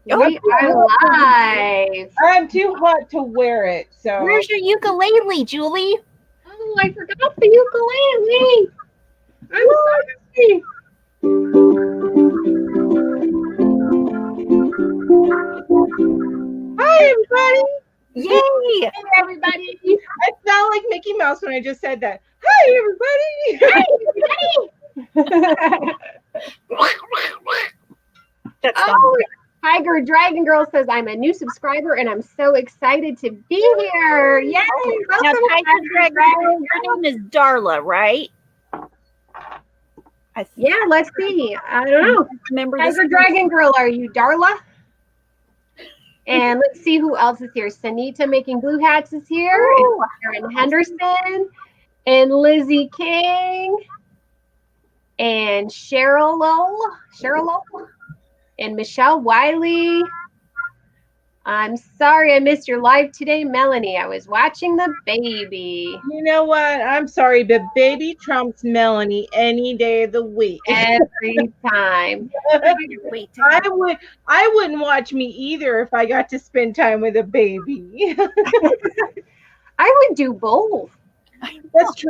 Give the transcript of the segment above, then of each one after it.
We are live. I'm too hot to wear it. So where's your ukulele, Julie? Oh, I forgot the ukulele. I'm sorry. hi everybody. Yay! Hey, everybody. I sound like Mickey Mouse when I just said that. Hi everybody. That's Oh, Tiger Dragon Girl says, I'm a new subscriber and I'm so excited to be here. Yay. Now, Welcome, Tiger Dragon, your name is Darla, right? Yeah, let's see. I don't know. Remember Tiger Dragon Girl, are you Darla? And let's see who else is here. Sanita Making Blue Hats is here. Ooh. And Karen Henderson. And Lizzie King. And Cheryl Lowell. And Michelle Wiley. I'm sorry I missed your live today, Melanie. I was watching the baby. You know what? I'm sorry, but baby trumps Melanie any day of the week. Every time. I wouldn't watch me either if I got to spend time with a baby. I would do both. That's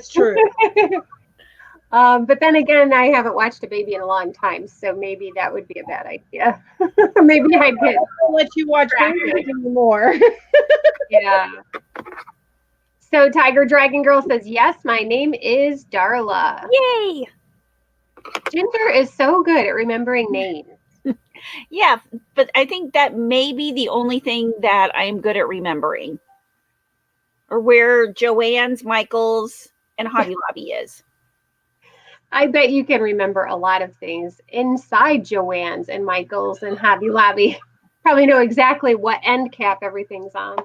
true. But then again, I haven't watched a baby in a long time, so maybe that would be a bad idea. Maybe I could. I'll let you watch babies anymore. Yeah. So Tiger Dragon Girl says, yes, my name is Darla. Yay! Ginger is so good at remembering names. Yeah, but I think that may be the only thing that I'm good at remembering. Or where Joanne's, Michael's, and Hobby Lobby is. I bet you can remember a lot of things inside Joanne's and Michael's and Hobby Lobby. Probably know exactly what end cap everything's on.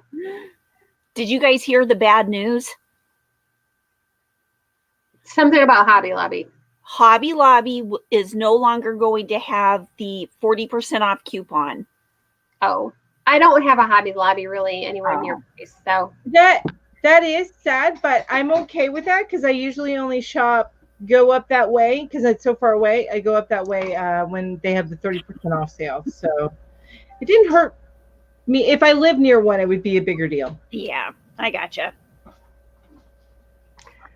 Did you guys hear the bad news? Something about Hobby Lobby. Hobby Lobby is no longer going to have the 40% off coupon. Oh, I don't have a Hobby Lobby really anywhere near my place, so. That is sad, but I'm okay with that because I usually only go up that way because it's so far away. I go up that way when they have the 30% off sale. So it didn't hurt me. If I lived near one, it would be a bigger deal. Yeah, I gotcha.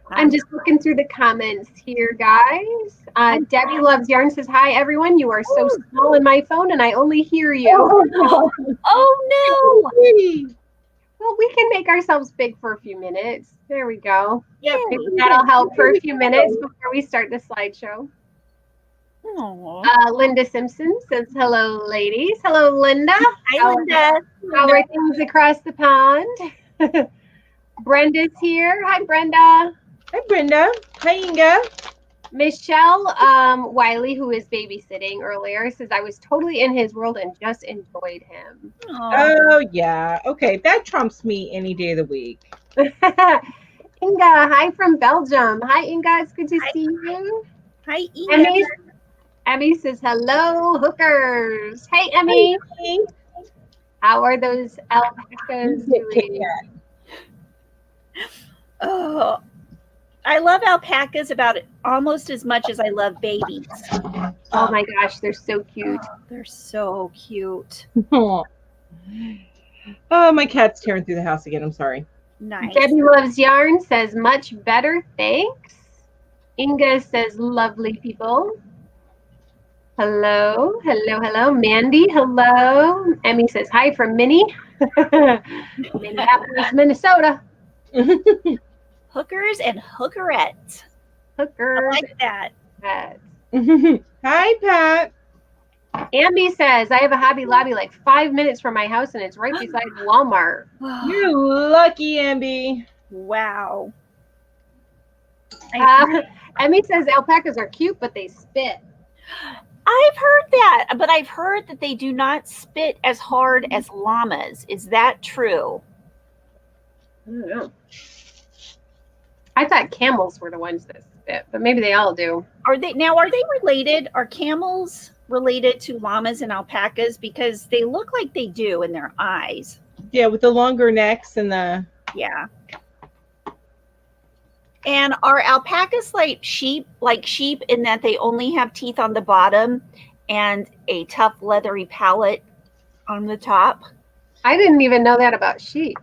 I'm just looking through the comments here, guys. Debbie Loves Yarn says, hi, everyone. You are so small in my phone, and I only hear you. Oh, no. Well, we can make ourselves big for a few minutes. There we go. Yeah, maybe that'll help for a few minutes before we start the slideshow. Linda Simpson says, hello, ladies. Hello, Linda. Hi, Linda. How are things across the pond? Brenda's here. Hi, Brenda. Hi, Brenda. Hi, Inga. Michelle Wiley, who is babysitting earlier, says, I was totally in his world and just enjoyed him. Oh, yeah. Okay, that trumps me any day of the week. Inga, hi from Belgium. Hi, Inga. It's good to see you. Hi, Inga. Emmy says, hello, hookers. Hey, Emmy. Hi. How are those alpacas doing? Oh, I love alpacas about almost as much as I love babies. Oh my gosh, they're so cute. They're so cute. Oh, my cat's tearing through the house again. I'm sorry. Nice. Debbie Loves Yarn says, much better, thanks. Inga says, lovely people. Hello, hello, hello. Mandy, hello. Emmy says, hi from Minnie. Minneapolis, Minnesota. Hookers and hookerettes. Hookers. I like that. Hi, Pat. Ambi says, I have a Hobby Lobby like 5 minutes from my house and it's right beside Walmart. You lucky, Ambi. Wow. Emmy says alpacas are cute, but they spit. I've heard that, but I've heard that they do not spit as hard as llamas. Is that true? I don't know. I thought camels were the ones that spit, but maybe they all do. Are they related? Are camels related to llamas and alpacas? Because they look like they do in their eyes. Yeah, with the longer necks and the... Yeah. And are alpacas like sheep in that they only have teeth on the bottom and a tough leathery pallet on the top. I didn't even know that about sheep.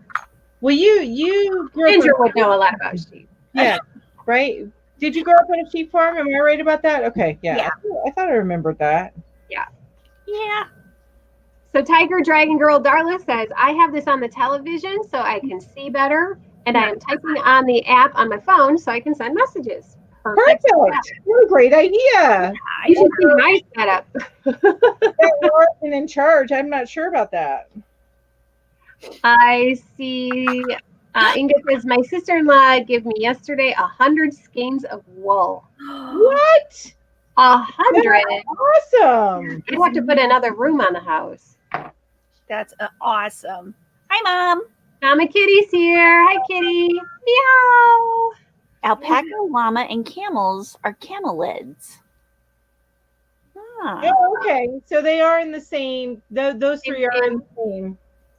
Well, you grew up Ginger on, would know a lot about sheep. yeah, right? Did you grow up on a sheep farm? Am I right about that? Okay, yeah. I thought I remembered that. Yeah. So Tiger Dragon Girl Darla says, I have this on the television so I can see better, and I am typing on the app on my phone so I can send messages. Perfect. What a great idea. You should see my setup. Laura's been in charge. I'm not sure about that. I see Inga says, my sister-in-law gave me yesterday 100 skeins of wool. What? 100. Awesome. You'd have to put another room on the house. That's awesome. Hi, Mom. Mama Kitty's here. Hi, Kitty. Meow. Alpaca, llama, and camels are camelids. Oh, okay. So they are in the same, those three are in the same,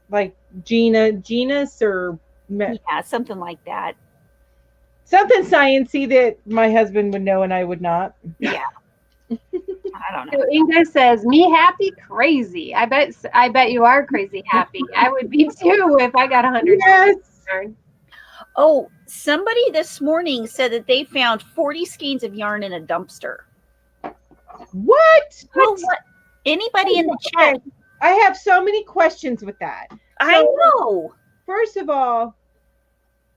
like genus or... Yeah, something like that. Something sciencey that my husband would know and I would not. Yeah. I don't know. So Inga says, me happy, crazy. I bet you are crazy happy. I would be too if I got 100. Yes. Oh, somebody this morning said that they found 40 skeins of yarn in a dumpster. What? Well, what? Anybody in the chat? I have so many questions with that. I know. First of all,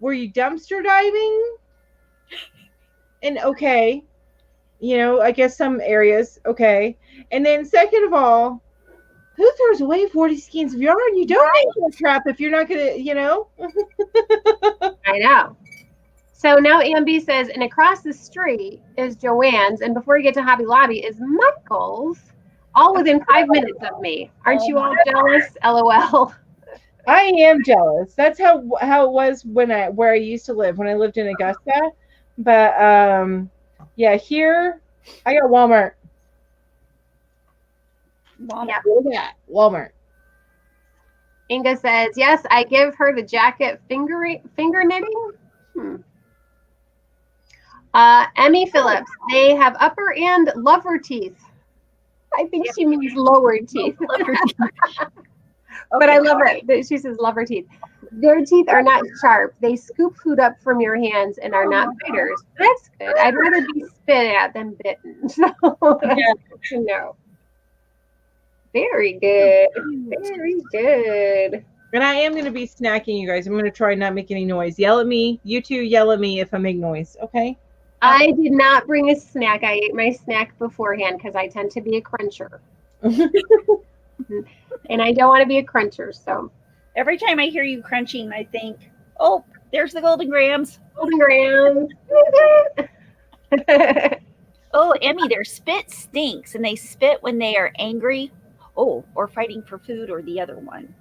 were you dumpster diving? And okay, I guess some areas, okay. And then second of all, who throws away 40 skeins of yarn? You don't make a trap if you're not going to, I know. So now Ambi says, and across the street is Joanne's, and before you get to Hobby Lobby is Michael's, all within 5 minutes of me. Aren't you all jealous? LOL. I am jealous. That's how it was where I used to live, when I lived in Augusta. But yeah, here I got Walmart. Yeah. Look at that. Walmart. Inga says, yes, I give her the jacket finger knitting. Emmy Phillips, they have upper and lower teeth. I think she means lower teeth. But I love it that she says lover teeth. Their teeth are not sharp. They scoop food up from your hands and are not biters. That's good. I'd rather be spit at than bitten. So that's good to know. Very good. Very good. And I am going to be snacking, you guys. I'm going to try not make any noise. Yell at me. You two yell at me if I make noise, okay? I did not bring a snack. I ate my snack beforehand because I tend to be a cruncher. And I don't want to be a cruncher, so. Every time I hear you crunching, I think, oh, there's the Golden Grams. Golden Grams. Oh, Emmy, their spit stinks, and they spit when they are angry, or fighting for food, or the other one.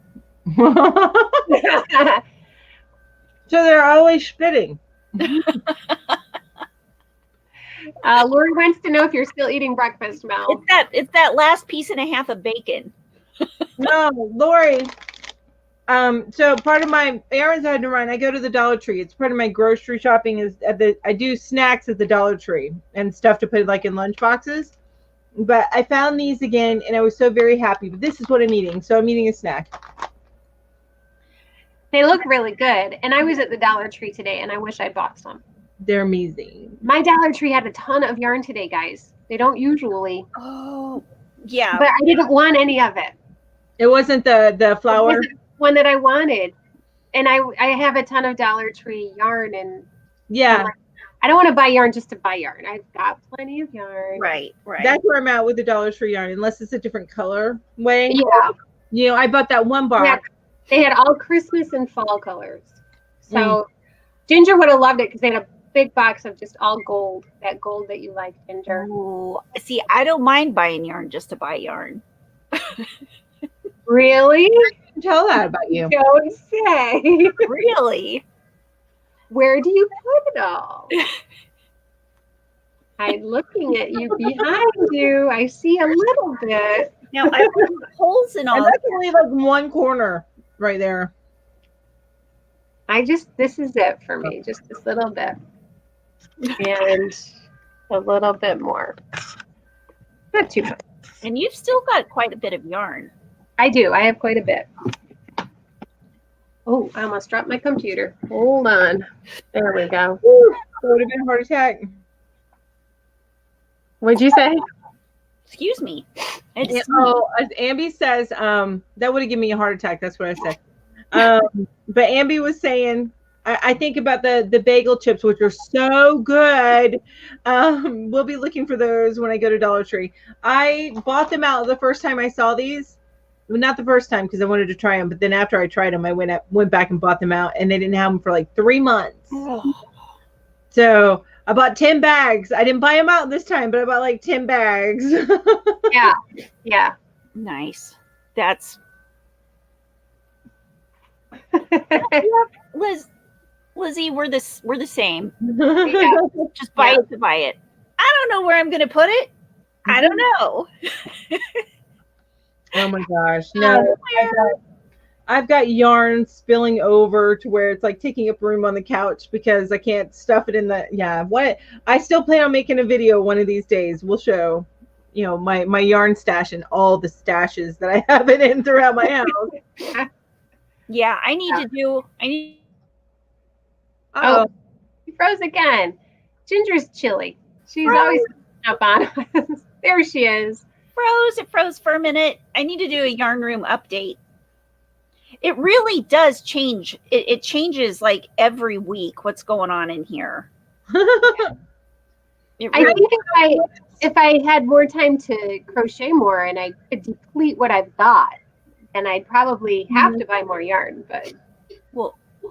So they're always spitting. Lori wants to know if you're still eating breakfast, Mel. It's that last piece and a half of bacon. No, Lori. So part of my errands I had to run, I go to the Dollar Tree. It's part of my grocery shopping I do snacks at the Dollar Tree and stuff to put like in lunch boxes. But I found these again and I was so very happy. But this is what I'm eating. So I'm eating a snack. They look really good. And I was at the Dollar Tree today and I wish I bought some. They're amazing. My Dollar Tree had a ton of yarn today, guys. They don't usually. Oh, yeah. But I didn't want any of it. It wasn't the flower? It wasn't one that I wanted. And I have a ton of Dollar Tree yarn. And yeah. I don't want to buy yarn just to buy yarn. I've got plenty of yarn. Right. That's where I'm at with the Dollar Tree yarn, unless it's a different color way. Yeah. I bought that one box. They had all Christmas and fall colors. So Ginger would have loved it because they had a big box of just all gold. That gold that you like, Ginger. Ooh, see, I don't mind buying yarn just to buy yarn. Really? I can tell that about you. Don't say. Really? Where do you put it all? I'm looking at you behind you. I see a little bit. Now I put holes in all. And that's only like one corner right there. This is it for me. Just this little bit. And a little bit more. Not too much. And you've still got quite a bit of yarn. I do. I have quite a bit. Oh, I almost dropped my computer. Hold on. There we go. That would have been a heart attack. What'd you say? Excuse me. As Ambi says, that would have given me a heart attack. That's what I said. But Ambi was saying, I think about the bagel chips, which are so good. We'll be looking for those when I go to Dollar Tree. I bought them out the first time I saw these. Well, not the first time because I wanted to try them, but then after I tried them, I went back and bought them out, and they didn't have them for like 3 months. Oh. So I bought 10 bags. I didn't buy them out this time, but I bought like 10 bags. Yeah. Nice. That's Lizzie, we're the same. Yeah. Just buy it to buy it. I don't know where I'm gonna put it. I don't know. Oh my gosh. No. I've got yarn spilling over to where it's like taking up room on the couch because I can't stuff it in what I still plan on making a video one of these days. We'll show, my yarn stash and all the stashes that I have it in throughout my house. Yeah, I need Oh, she froze again. Ginger's chilly. She's always up on us. There she is. It froze for a minute. I need to do a yarn room update. It really does change. It changes like every week what's going on in here. I think if I had more time to crochet more and I could deplete what I've got, then I'd probably have to buy more yarn. But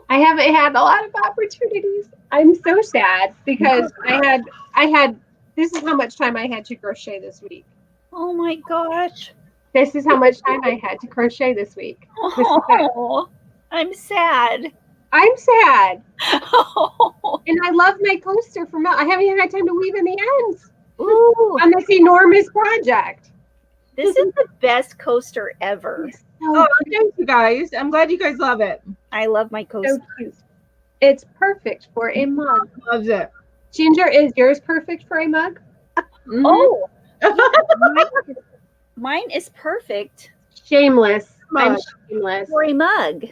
I haven't had a lot of opportunities. I'm so sad because I had this is how much time I had to crochet this week. Oh my gosh. This is how much time I had to crochet this week. Oh, I'm sad. I'm sad. And I love my coaster for I haven't even had time to weave in the ends. Ooh. On this enormous project. This is the best coaster ever. Oh, thank you guys. I'm glad you guys love it. I love my coaster. So cute. It's perfect for a mug. Loves it. Ginger, is yours perfect for a mug? Mm-hmm. Oh. Mine is perfect. Shameless. I'm shameless. For a mug.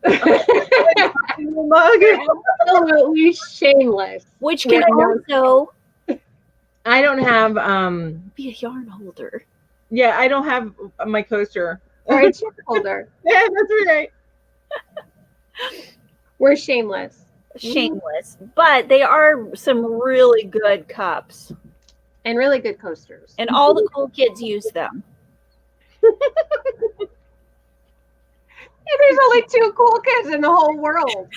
Mug. Absolutely shameless. Which can also I don't have be a yarn holder. Yeah, I don't have my coaster. Or a chip holder. Yeah, that's right. We're shameless. Shameless. But they are some really good cups. And really good coasters. And all the cool kids use them. And there's only 2 cool kids in the whole world.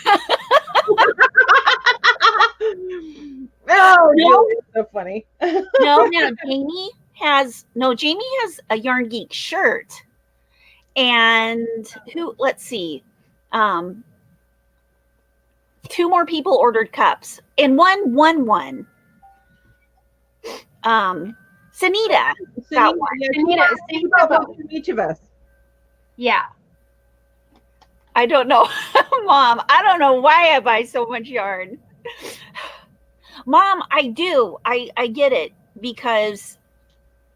Oh, no. It's so funny. Jamie has a Yarn Geek shirt. And let's see. 2 more people ordered cups. And one won. Sanita got one. Sanita, from each of us. Yeah. I don't know. Mom, I don't know why I buy so much yarn. Mom, I do. I get it because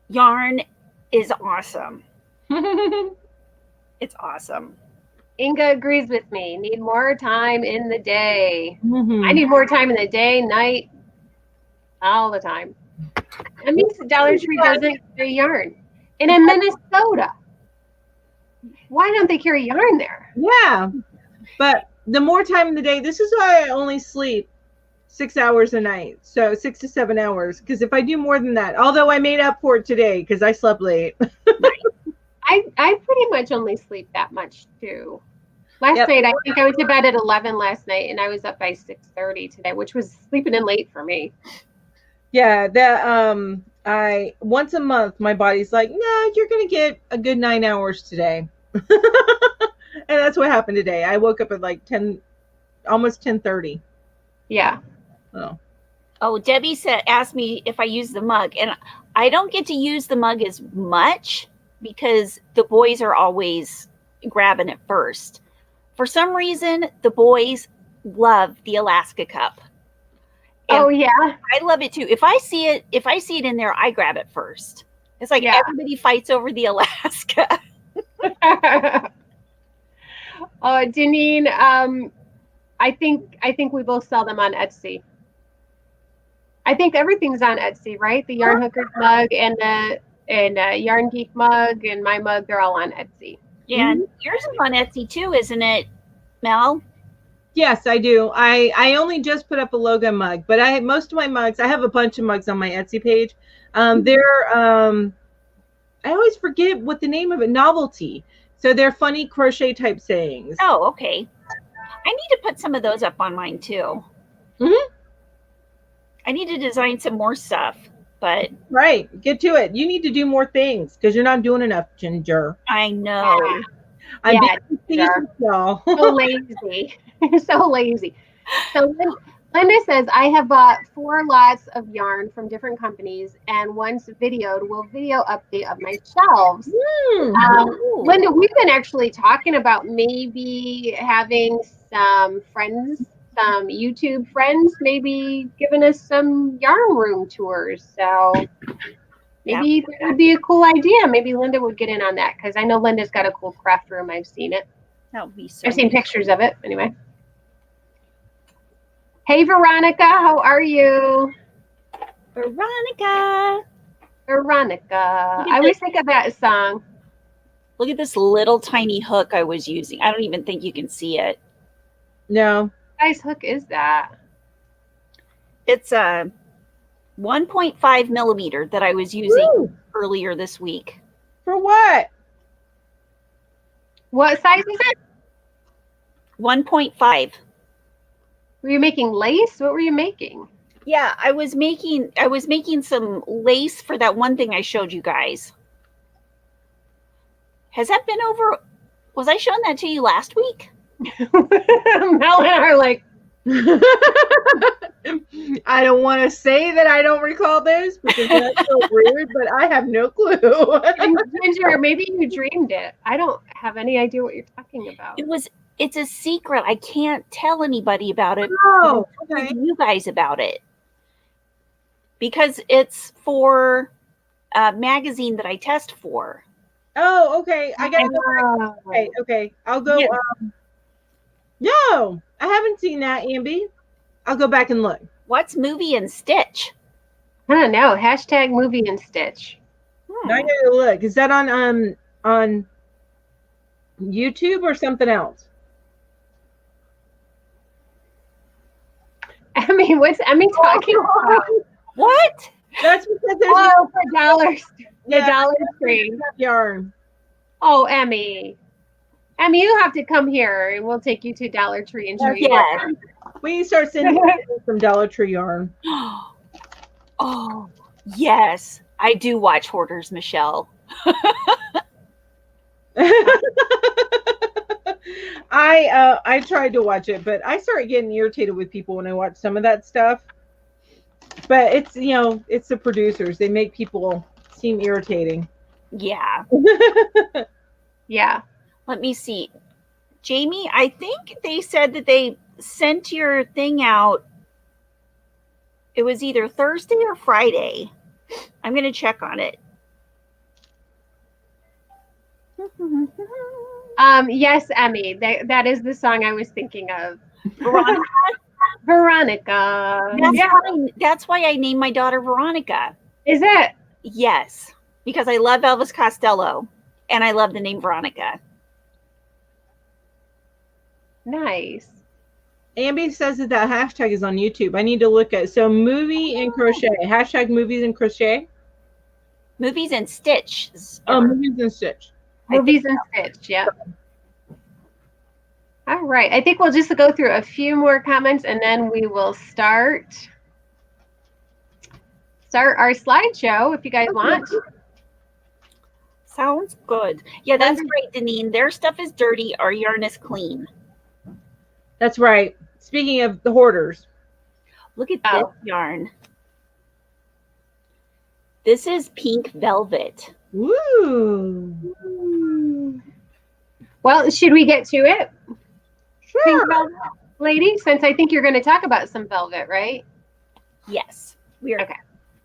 yarn is awesome. It's awesome. Inga agrees with me. Need more time in the day. Mm-hmm. I need more time in the day, night, all the time. That means the Dollar Tree doesn't carry yarn. And in Minnesota, why don't they carry yarn there? Yeah, but the more time in the day, this is why I only sleep 6 hours a night. So 6 to 7 hours. Because if I do more than that, although I made up for it today because I slept late. I pretty much only sleep that much too. Last night, I think I went to bed at 11 last night and I was up by 6:30 today, which was sleeping in late for me. Yeah, I once a month my body's like, no, you're gonna get a good 9 hours today. And that's what happened today. I woke up at like 10, almost 10:30. Yeah. Oh, Debbie asked me if I use the mug, and I don't get to use the mug as much because the boys are always grabbing it first. For some reason, the boys love the Alaska cup. And yeah. I love it too. If I see it in there, I grab it first. It's like Yeah. everybody fights over the Alaska. Oh, Janine, I think we both sell them on Etsy. I think everything's on Etsy, right? The Yarn Hookers mug and the Yarn Geek mug and my mug, they're all on Etsy. Yeah, and yours is on Etsy too, isn't it, Mel? Yes, I do. I only just put up a logo mug, but most of my mugs, I have a bunch of mugs on my Etsy page. I always forget what the name of it, novelty. So they're funny crochet type sayings. Oh, okay. I need to put some of those up on mine too. I need to design some more stuff, but right, get to it. You need to do more things because you're not doing enough, Ginger. I know. I'm being y'all. So lazy. So lazy. So Linda says, I have bought 4 lots of yarn from different companies, and once videoed, will video update of my shelves. Linda, we've been actually talking about maybe having some friends, some YouTube friends, maybe giving us some yarn room tours. So maybe that would be a cool idea. Maybe Linda would get in on that because I know Linda's got a cool craft room. I've seen it. That would be so I've seen pictures of it anyway. Hey, Veronica, how are you? Veronica. I always think of that song. Look at this little tiny hook I was using. I don't even think you can see it. No. What size hook is that? It's a 1.5 millimeter that I was using earlier this week. For what? What size is it? 1.5. Were you making lace? What were you making? Yeah, I was making some lace for that one thing I showed you guys. Has that been over? Was I showing that to you last week? Mel and I are like, I don't want to say that I don't recall this because that's so rude, but I have no clue. Ginger, maybe you dreamed it. I don't have any idea what you're talking about. It's a secret. I can't tell anybody about it. Oh, okay. You guys about it. Because it's for a magazine that I test for. Oh, okay. I gotta go back. Okay. I'll go. Yeah. No, I haven't seen that, Amby. I'll go back and look. What's Movie and Stitch? I don't know. # movie and stitch. I gotta look. Is that on YouTube or something else? Emmy, what's Emmy talking about? What? That's because there's for dollars. The Dollar Tree yarn. Oh, Emmy, you have to come here, and we'll take you to Dollar Tree and show you. Yeah. We need to start sending some Dollar Tree yarn. Oh, yes. I do watch Hoarders, Michelle. I tried to watch it, but I started getting irritated with people when I watch some of that stuff. But it's it's the producers. They make people seem irritating. Yeah. Yeah. Let me see. Jamie, I think they said that they sent your thing out. It was either Thursday or Friday. I'm going to check on it. Yes, Emmy. That is the song I was thinking of. Veronica. That's why I named my daughter Veronica. Is it? Yes, because I love Elvis Costello, and I love the name Veronica. Nice. Amby says that hashtag is on YouTube. I need to look at movie and crochet. # movies and crochet. Movies and Stitch. Oh, movies and stitch. Movies and stitch. Yeah. All right. I think we'll just go through a few more comments, and then we will start our slideshow if you guys want. Sounds good. Yeah, that's right, Deneen. Their stuff is dirty. Our yarn is clean. That's right. Speaking of the hoarders. Look at this yarn. This is pink velvet. Woo. Well, should we get to it? Sure. Pink velvet, lady, since I think you're going to talk about some velvet, right? Yes. We are. Okay.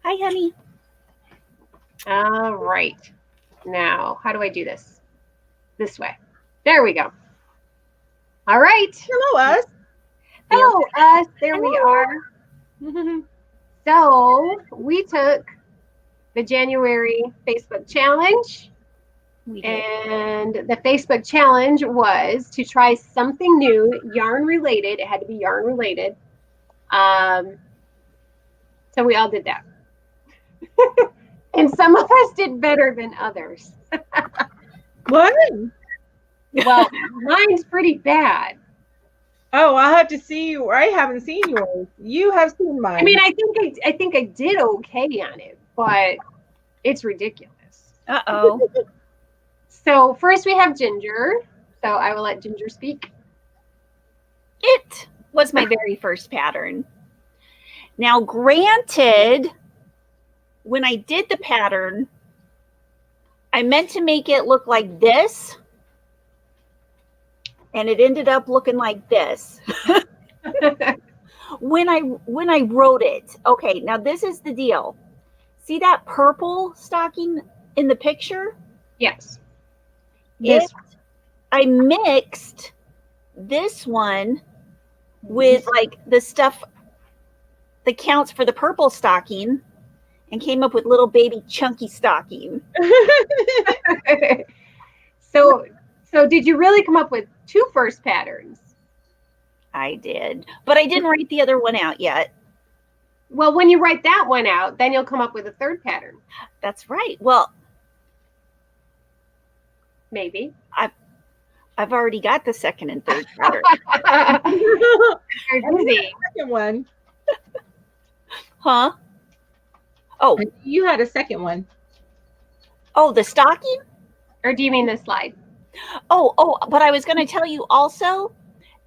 Hi, honey. All right. Now, how do I do this? This way. There we go. All right. Hello, us. Hello, us. There we are. So we took the January Facebook challenge. We did. And the Facebook challenge was to try something new, yarn related. It had to be yarn related. So we all did that. And some of us did better than others. What? Well, mine's pretty bad. Oh, I'll have to see you. I haven't seen yours. You have seen mine. I mean, I think I did okay on it, but it's ridiculous. Uh-oh. So first we have Ginger. So I will let Ginger speak. It was my very first pattern. Now, granted, when I did the pattern, I meant to make it look like this, and it ended up looking like this. When I wrote it, okay, now this is the deal. See that purple stocking in the picture? Yes. This I mixed this one with like the stuff that counts for the purple stocking and came up with little baby chunky stocking. So did you really come up with two first patterns? I did, but I didn't write the other one out yet. Well, when you write that one out, then you'll come up with a third pattern. That's right. Well, maybe. I've already got the second and third pattern. You're busy. Second one. Huh? Oh, You had a second one. oh, the stocking? Or do you mean the slide? Oh, but I was going to tell you also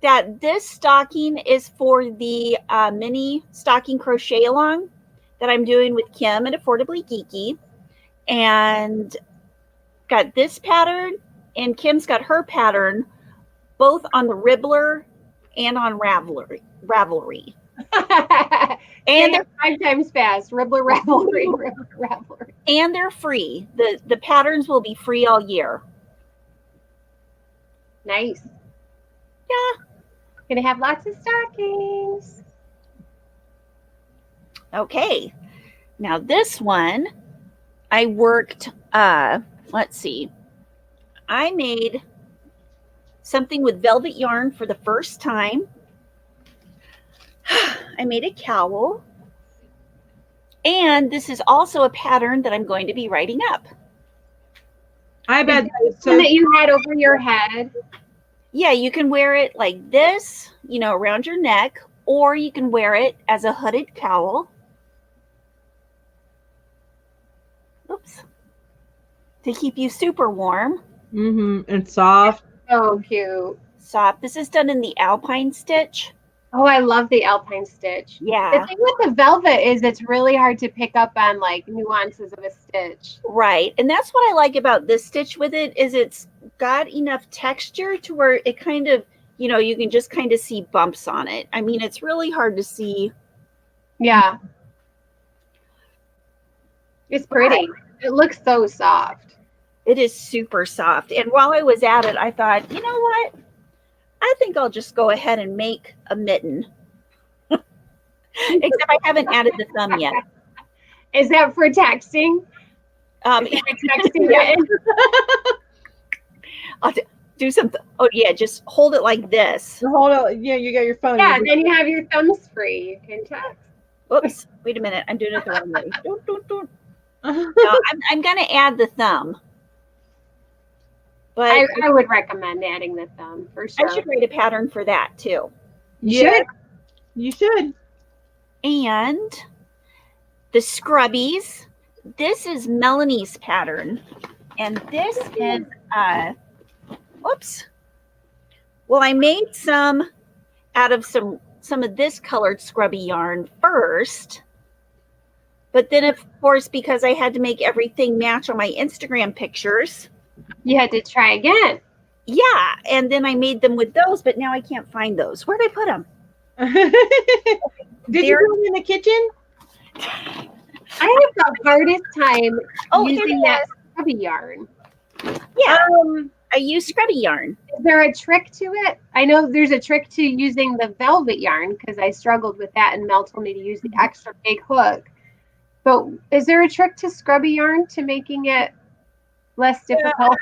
that this stocking is for the mini stocking crochet along that I'm doing with Kim at Affordably Geeky. And got this pattern, and Kim's got her pattern both on the Ribbler and on Ravelry. And they're 5 times fast. Ribbler, Ravelry, Ribbler, Ravelry. And they're free. The patterns will be free all year. Nice. Yeah. Gonna have lots of stockings. Okay. Now this one, I worked, let's see. I made something with velvet yarn for the first time. I made a cowl. And this is also a pattern that I'm going to be writing up. I bet So that you had over your head. Yeah, you can wear it like this, around your neck, or you can wear it as a hooded cowl. Oops. To keep you super warm. And soft. Oh, cute. Soft. This is done in the Alpine stitch. Oh, I love the Alpine stitch. Yeah. The thing with the velvet is it's really hard to pick up on like nuances of a stitch. Right. And that's what I like about this stitch with it is it's got enough texture to where it kind of, you can just kind of see bumps on it. I mean, it's really hard to see. Yeah. It's pretty. It looks so soft. It is super soft. And while I was at it, I thought, you know what? I think I'll just go ahead and make a mitten. Except I haven't added the thumb yet. Is that for texting? Texting mitten? I'll do something. Oh, yeah, just hold it like this. Hold on. Yeah, you got your phone. Yeah, then you have your thumbs free. You can text. Oops. Wait a minute. I'm doing it the wrong way. Don't. No, I'm going to add the thumb. But I would recommend adding the thumb for sure. I should write a pattern for that too. You should. And the scrubbies. This is Melanie's pattern. And this is, whoops. Well, I made some out of some of this colored scrubby yarn first. But then, of course, because I had to make everything match on my Instagram pictures, you had to try again. yeah, and then I made them with those, but now I can't find those. Where'd I put them? Did you put them in the kitchen? I have the hardest time here using it that is. scrubby yarn. Yeah, I use scrubby yarn. Is there a trick to it? I know there's a trick to using the velvet yarn because I struggled with that, and Mel told me to use the extra big hook. But is there a trick to scrubby yarn to making it less difficult?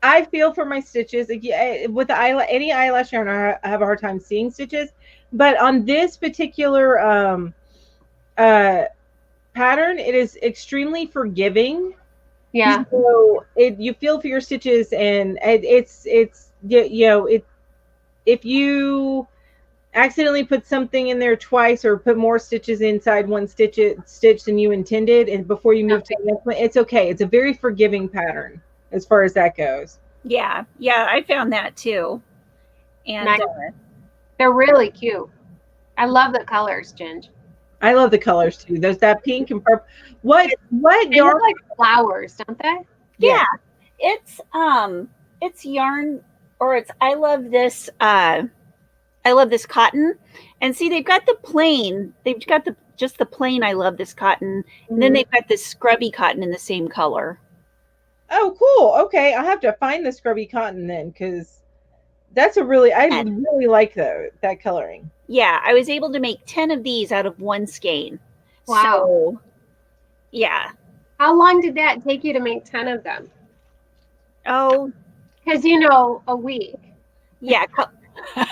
I feel for my stitches. With any eyelash yarn, I have a hard time seeing stitches. But on this particular pattern, it is extremely forgiving. Yeah. So you feel for your stitches, and it's if you accidentally put something in there twice or put more stitches inside one stitch than you intended, and before you move to the next one, it's okay. It's a very forgiving pattern as far as that goes. Yeah, I found that too. And nice. They're really cute. I love the colors, Ginge. I love the colors too. There's that pink and purple. What they yarn? Look like flowers, don't they? Yeah. It's yarn, or it's I love this cotton. And see, they've got the plain. They've got just the plain I love this cotton. And then they've got this scrubby cotton in the same color. Oh, cool. Okay, I'll have to find the scrubby cotton then, because that's I really like that coloring. Yeah, I was able to make 10 of these out of one skein. Wow. So, yeah. How long did that take you to make 10 of them? Oh. Because, a week. Yeah. a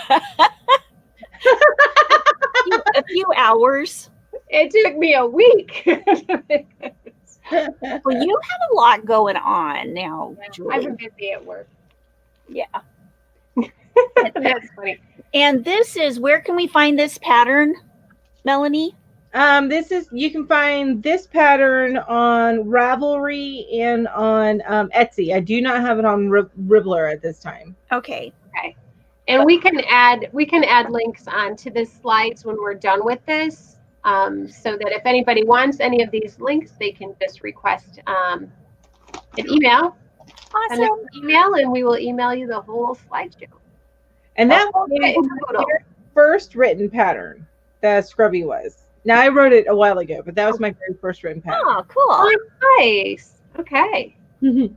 few hours. It took me a week. Well, you have a lot going on now, Julie. I've been busy at work. Yeah. That's funny. And this is, where can we find this pattern, Melanie? You can find this pattern on Ravelry and on Etsy. I do not have it on Ribbler at this time. Okay. And we can add links onto the slides when we're done with this. So that if anybody wants any of these links, they can just request an email. Awesome. An email, and we will email you the whole slideshow. And that was my first written pattern that Scrubby was. Now, I wrote it a while ago, but that was my very first written pattern. Oh, cool. Oh, nice. Okay. And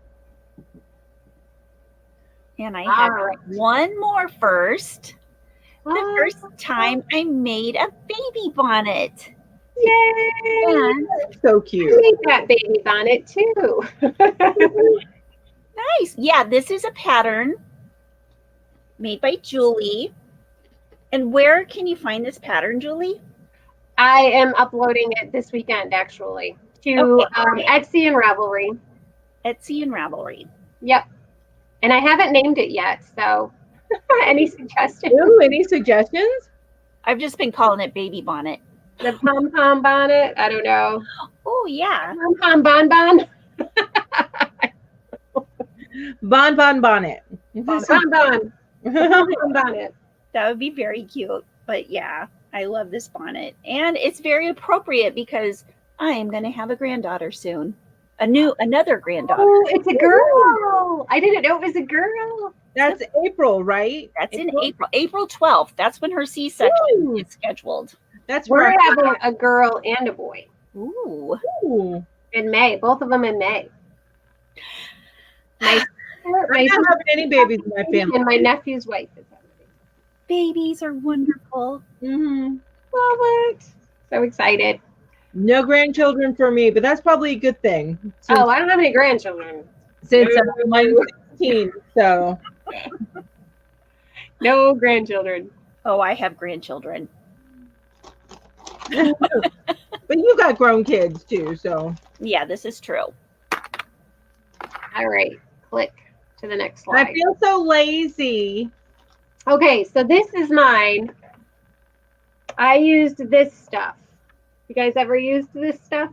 I have one more first. The first time I made a baby bonnet. Yay! And so cute. I made that baby bonnet too. Nice. Yeah, this is a pattern made by Julie. And where can you find this pattern, Julie? I am uploading it this weekend, actually, to Etsy and Ravelry. Etsy and Ravelry. Yep. And I haven't named it yet, so any suggestions? Ooh, any suggestions? I've just been calling it baby bonnet. The pom-pom bonnet? I don't know. Oh, yeah. Pom-pom bonbon? Bonbon bonnet. Bonbon. Pom-pom bonnet. That would be very cute. But yeah, I love this bonnet. And it's very appropriate because I am going to have a granddaughter soon. Another granddaughter. Oh, it's a girl. I didn't know it was a girl. That's April, right? That's in April. April 12th. That's when her C-section is scheduled. That's We're having a girl and a boy. Ooh. In May. Both of them in May. I don't have any babies in my family. And my nephew's wife is having babies are wonderful. Love it. So excited. No grandchildren for me, but that's probably a good thing. I don't have any grandchildren. Since I'm 16, so. No grandchildren. Oh, I have grandchildren. But you got grown kids too, so. Yeah, this is true. All right. Click to the next slide. I feel so lazy. Okay, so this is mine. I used this stuff. You guys ever used this stuff?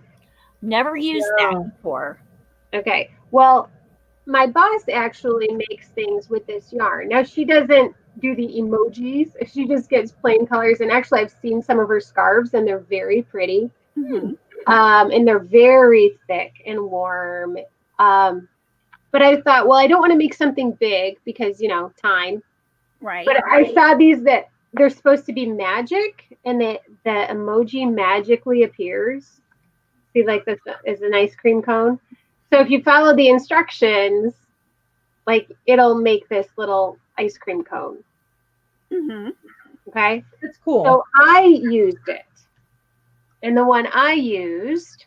Never used that before. Okay. Well, my boss actually makes things with this yarn. Now, she doesn't do the emojis. She just gets plain colors. And actually, I've seen some of her scarves, and they're very pretty. Mm-hmm. And they're very thick and warm. But I thought, well, I don't want to make something big because, time. Right. But I saw these that they're supposed to be magic, and the emoji magically appears. See, like this is an ice cream cone. So if you follow the instructions, like it'll make this little ice cream cone. Mm-hmm. Okay. That's cool. So I used it. And the one I used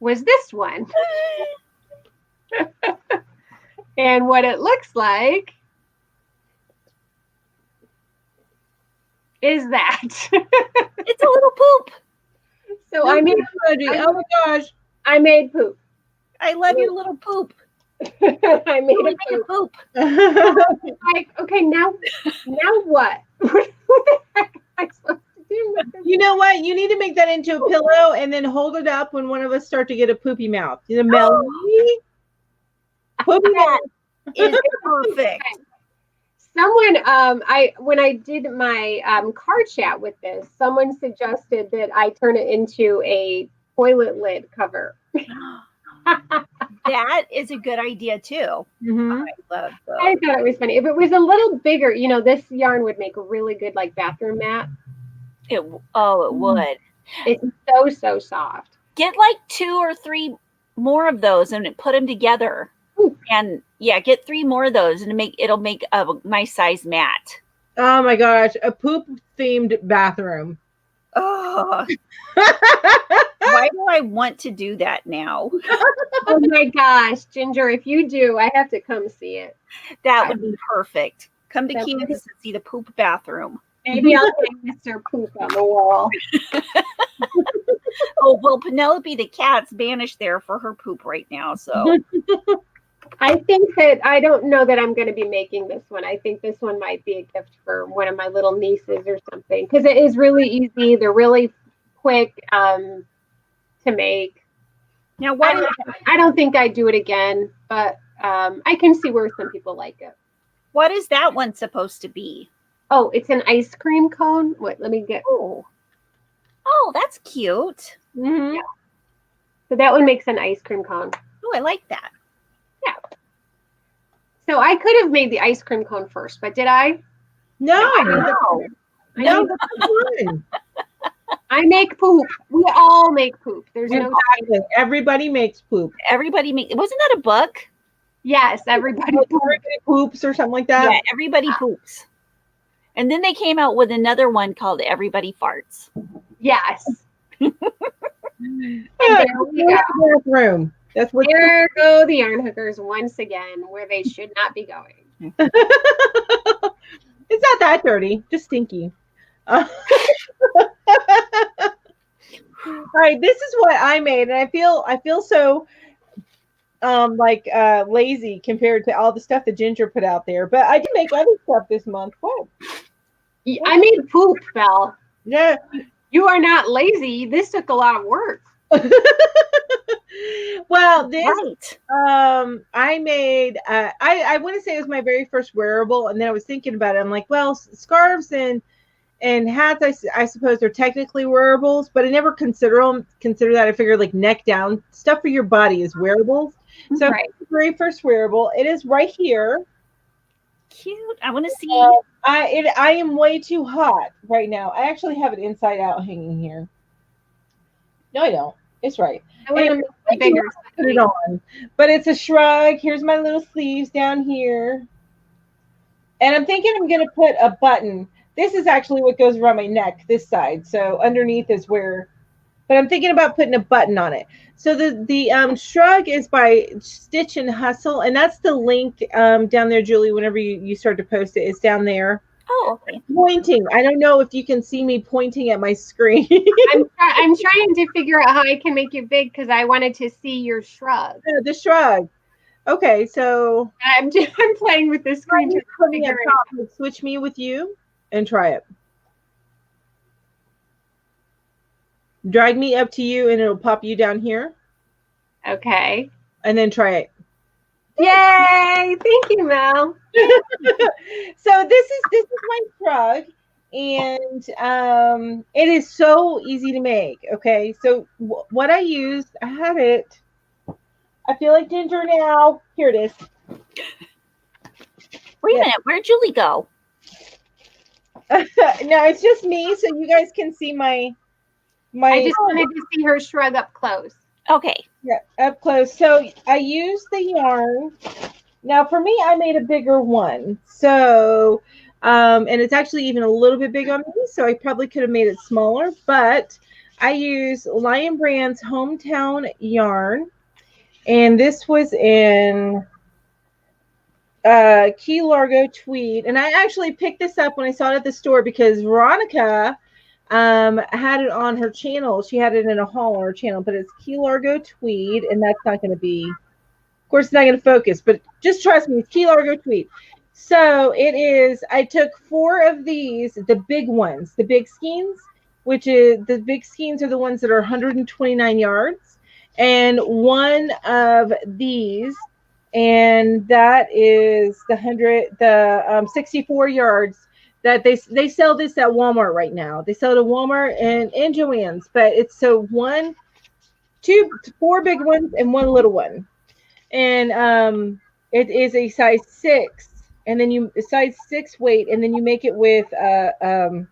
was this one. And what it looks like is that. It's a little poop. So I made oh my gosh. I made poop. I love your little poop. I made Make a a poop. poop. Like, okay, now what? What the heck am I supposed to do with this? You know what? You need to make that into a pillow and then hold it up when one of us start to get a poopy mouth. You know, Melanie? Poopy mouth. Is perfect. Someone, when I did my car chat with this, someone suggested that I turn it into a toilet lid cover. That is a good idea too. Mm-hmm. I love those. I thought it was funny. If it was a little bigger, this yarn would make a really good like bathroom mat. It would. It's so soft. Get like 2 or 3 more of those and put them together. Ooh. And yeah, get 3 more of those and it'll make a nice size mat. Oh my gosh, a poop themed bathroom. Oh, why do I want to do that now? Oh my gosh, Ginger, if you do, I have to come see it. That would be perfect. Come to That would Kansas and see the poop bathroom. Maybe I'll hang Mr. Poop on the wall. Oh, well, Penelope the cat's banished there for her poop right now. So I think that I don't know that I'm going to be making this one. I think this one might be a gift for one of my little nieces or something because it is really easy. They're really quick to make. now I don't think I'd do it again, but I can see where some people like it. what is that one supposed to be? Oh, it's an ice cream cone. Wait, let me get. Oh, that's cute. Mm-hmm. Yeah. So that one makes an ice cream cone. Oh, I like that. Yeah. So I could have made the ice cream cone first, but did I? No. No. I make poop. We all make poop. There's no. Exactly. Everybody makes poop. Everybody wasn't that a book? Yes, everybody. Everybody poops or something like that. Yeah, everybody poops. And then they came out with another one called Everybody Farts. Yes. Yeah, there we go. Bathroom. That's what. There go the yarn hookers once again, where they should not be going. It's not that dirty, just stinky. All right, this is what I made, and I feel so lazy compared to all the stuff that Ginger put out there. But I did make other stuff this month. What? I made poop, Belle. Yeah. You are not lazy. This took a lot of work. Well, this Right. I made I want to say it was my very first wearable, and then I was thinking about it. I'm like, well, scarves and hats I suppose are technically wearables, but I never consider that. I figured like neck down stuff for your body is wearables. So Right. the very first wearable, it is right here. Cute. I want to see. I am way too hot right now. I actually have it inside out hanging here. No, I don't. It's right. I want to make it bigger. Put it on. But it's a shrug. Here's my little sleeves down here. And I'm thinking I'm going to put a button. This is actually what goes around my neck, this side. So underneath is where, but I'm thinking about putting a button on it. So the shrug is by Stitch and Hustle. And that's the link down there, Julie, whenever you start to post it. It's down there. Oh, okay. Pointing. I don't know if you can see me pointing at my screen. I'm trying to figure out how I can make it big because I wanted to see your shrug. The shrug. Okay, so I'm playing with the screen to figure it out. Switch me with you and try it. Drag me up to you and it'll pop you down here. Okay. And then try it. Yay! Thank you, Mel. So this is my shrug, and it is so easy to make. Okay, so what I used, I had it. I feel like Ginger now. Here it is. Wait a minute. Where'd Julie go? No, it's just me, so you guys can see my I just wanted to see her shrug up close. Okay. yeah, up close. So I used the yarn. Now for me, I made a bigger one. So and it's actually even a little bit big on me, so I probably could have made it smaller, but I used Lion Brand's Hometown yarn, and this was in Key Largo Tweed. And I actually picked this up when I saw it at the store because Veronica had it on her channel. She had it in a haul on her channel, but it's Key Largo Tweed, and that's not going to be, of course, it's not going to focus, but just trust me, it's Key Largo Tweed. So it is, I took 4 of these, the big ones, the big skeins, which is, the big skeins are the ones that are 129 yards, and 1 of these, and that is the 64 yards that they sell this at Walmart right now. They sell it at Walmart and Joann's, but it's so 4 big ones and 1 little one. And it is a size 6, and then you size 6 weight, and then you make it with the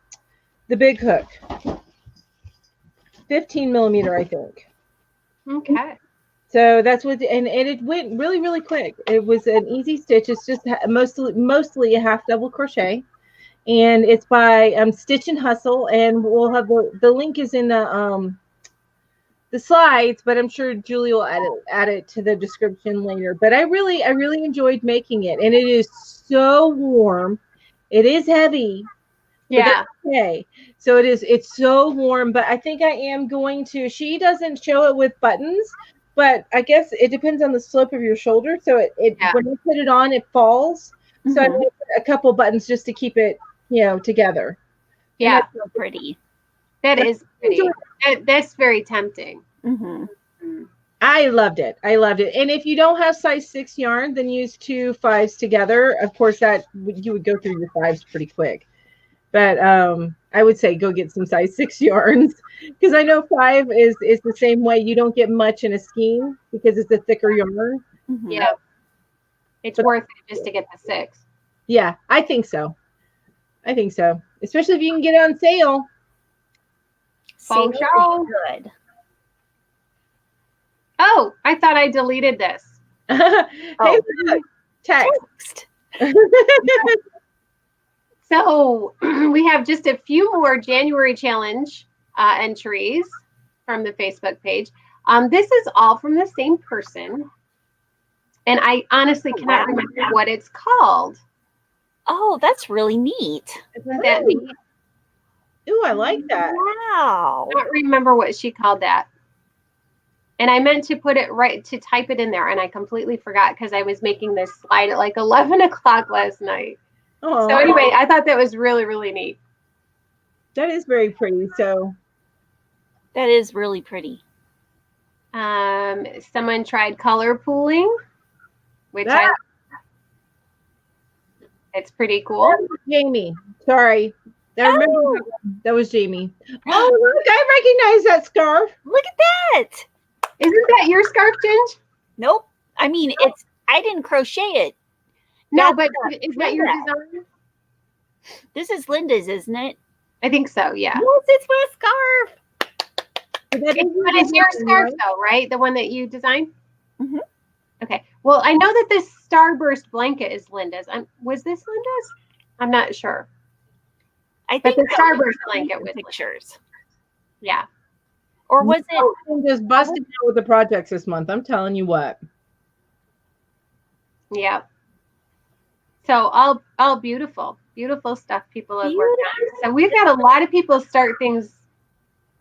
big hook, 15 millimeter, I think. Okay. So that's what, and it went really, really quick. It was an easy stitch. It's just mostly a half double crochet, and it's by Stitch and Hustle, and we'll have the link is in the slides, but I'm sure Julie will add it to the description later. But I really enjoyed making it, and it is so warm. It is heavy. Yeah. Okay. So it's so warm, but I think I am going to, she doesn't show it with buttons, but I guess it depends on the slope of your shoulder. So when I put it on, it falls. Mm-hmm. So I put a couple buttons just to keep it, together. Yeah. That's so pretty. That is pretty. That's very tempting. Mm-hmm. I loved it. And if you don't have size 6 yarn, then use 2 5s together. Of course, that you would go through your 5s pretty quick. But I would say go get some size 6 yarns, because I know 5 is the same way. You don't get much in a skein because it's a thicker yarn. Mm-hmm. Yeah, it's worth it just to get the 6. Yeah, I think so. Especially if you can get it on sale. Sale is good. Oh, I thought I deleted this. Hey, look, text. So we have just a few more January challenge entries from the Facebook page. This is all from the same person, and I honestly cannot remember what it's called. Oh, that's really neat. Isn't that neat? Ooh, I like that. Wow. I don't remember what she called that. And I meant to put it to type it in there, and I completely forgot because I was making this slide at like 11 o'clock last night. Aww. So anyway, I thought that was really, really neat. That is very pretty. So that is really pretty. Someone tried color pooling, which it's pretty cool. Jamie, sorry. I remember that was Jamie. Oh, look, I recognize that scarf. Look at that. Isn't that your scarf, Ginge? Nope. I mean, I didn't crochet it. No, but is that your design? This is Linda's, isn't it? I think so, yeah. Yes, it's my scarf. But it's your scarf, though, right? The one that you designed? Mm-hmm. Okay. Well, I know that this Starburst blanket is Linda's. Was this Linda's? I'm not sure. I think the Starburst blanket with pictures. Yeah. Or was it just busted out with the projects this month? I'm telling you what. Yeah. So all beautiful stuff people have worked on. So we've got a lot of people start things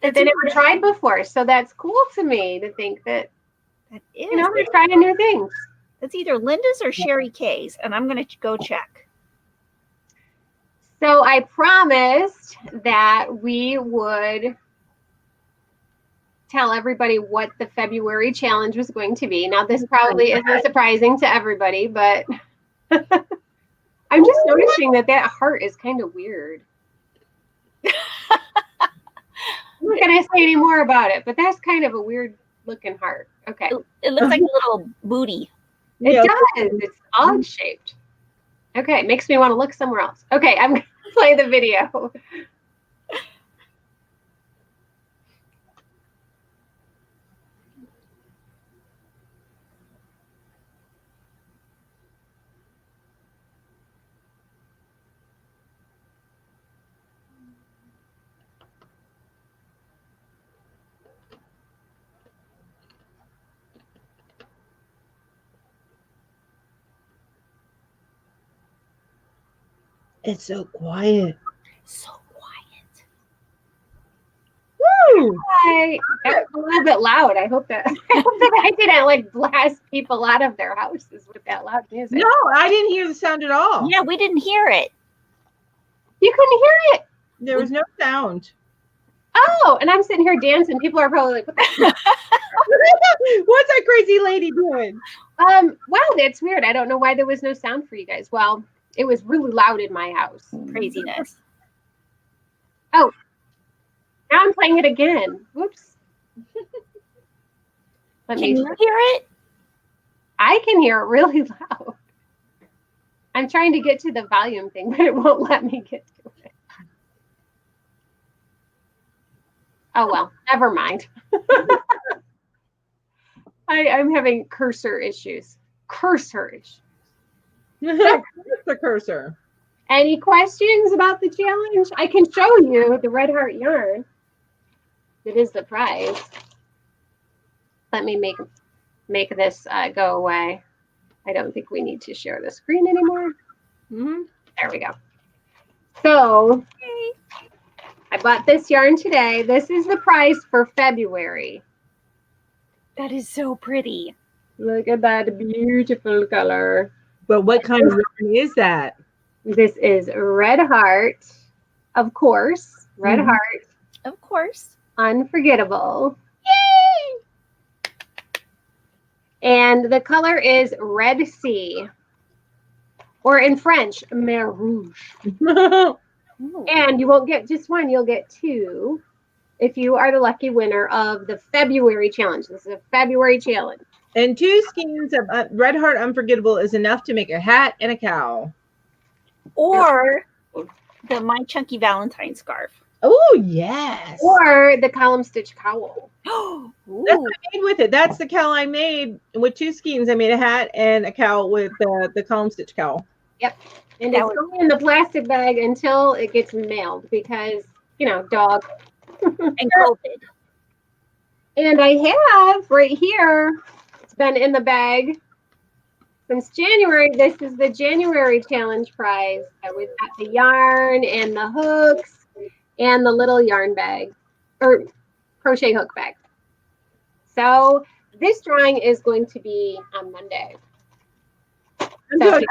that they never tried before. So that's cool to me to think that is. They're trying new things. That's either Linda's or Sherry K's, and I'm going to go check. So I promised that we would tell everybody what the February challenge was going to be. Now, this probably isn't surprising to everybody, but I'm just noticing that heart is kind of weird. I'm not going to say any more about it, but that's kind of a weird looking heart. Okay. It looks like a little booty. It does. It's odd shaped. Okay. It makes me want to look somewhere else. Okay. play the video. It's so quiet. So quiet. Woo! That's a little bit loud. I hope that I didn't like blast people out of their houses with that loud music. No, I didn't hear the sound at all. Yeah, we didn't hear it. You couldn't hear it. There was no sound. Oh, and I'm sitting here dancing. People are probably like, what the What's that crazy lady doing? wow, that's weird. I don't know why there was no sound for you guys. Well, it was really loud in my house. Craziness. Oh, now I'm playing it again. Whoops. Can you hear it? I can hear it really loud. I'm trying to get to the volume thing, but it won't let me get to it. Oh, well, never mind. I'm having cursor issues. Cursor issues. The cursor. Any questions about the challenge? I can show you the red heart yarn. It is the prize. Let me make this go away. I don't think we need to share the screen anymore. There we go. So I bought this yarn today. This is the price for February. That is so pretty. Look at that beautiful color. But what kind of yarn is that? This is Red Heart, of course. Red Heart. Of course. Unforgettable. Yay! And the color is Red Sea. Or in French, Mer Rouge. And you won't get just one, you'll get two if you are the lucky winner of the February challenge. This is a February challenge. And 2 skeins of Red Heart Unforgettable is enough to make a hat and a cowl. Or the My Chunky Valentine scarf. Oh, yes. Or the column stitch cowl. Ooh. That's what I made with it. That's the cowl I made with 2 skeins. I made a hat and a cowl with the column stitch cowl. Yep. And it's only in the plastic bag until it gets mailed because, you know, dog. And COVID. And I have right here, it's been in the bag since January. This is the January challenge prize. We've got the yarn and the hooks and the little yarn bag or crochet hook bag. So this drawing is going to be on Monday. So if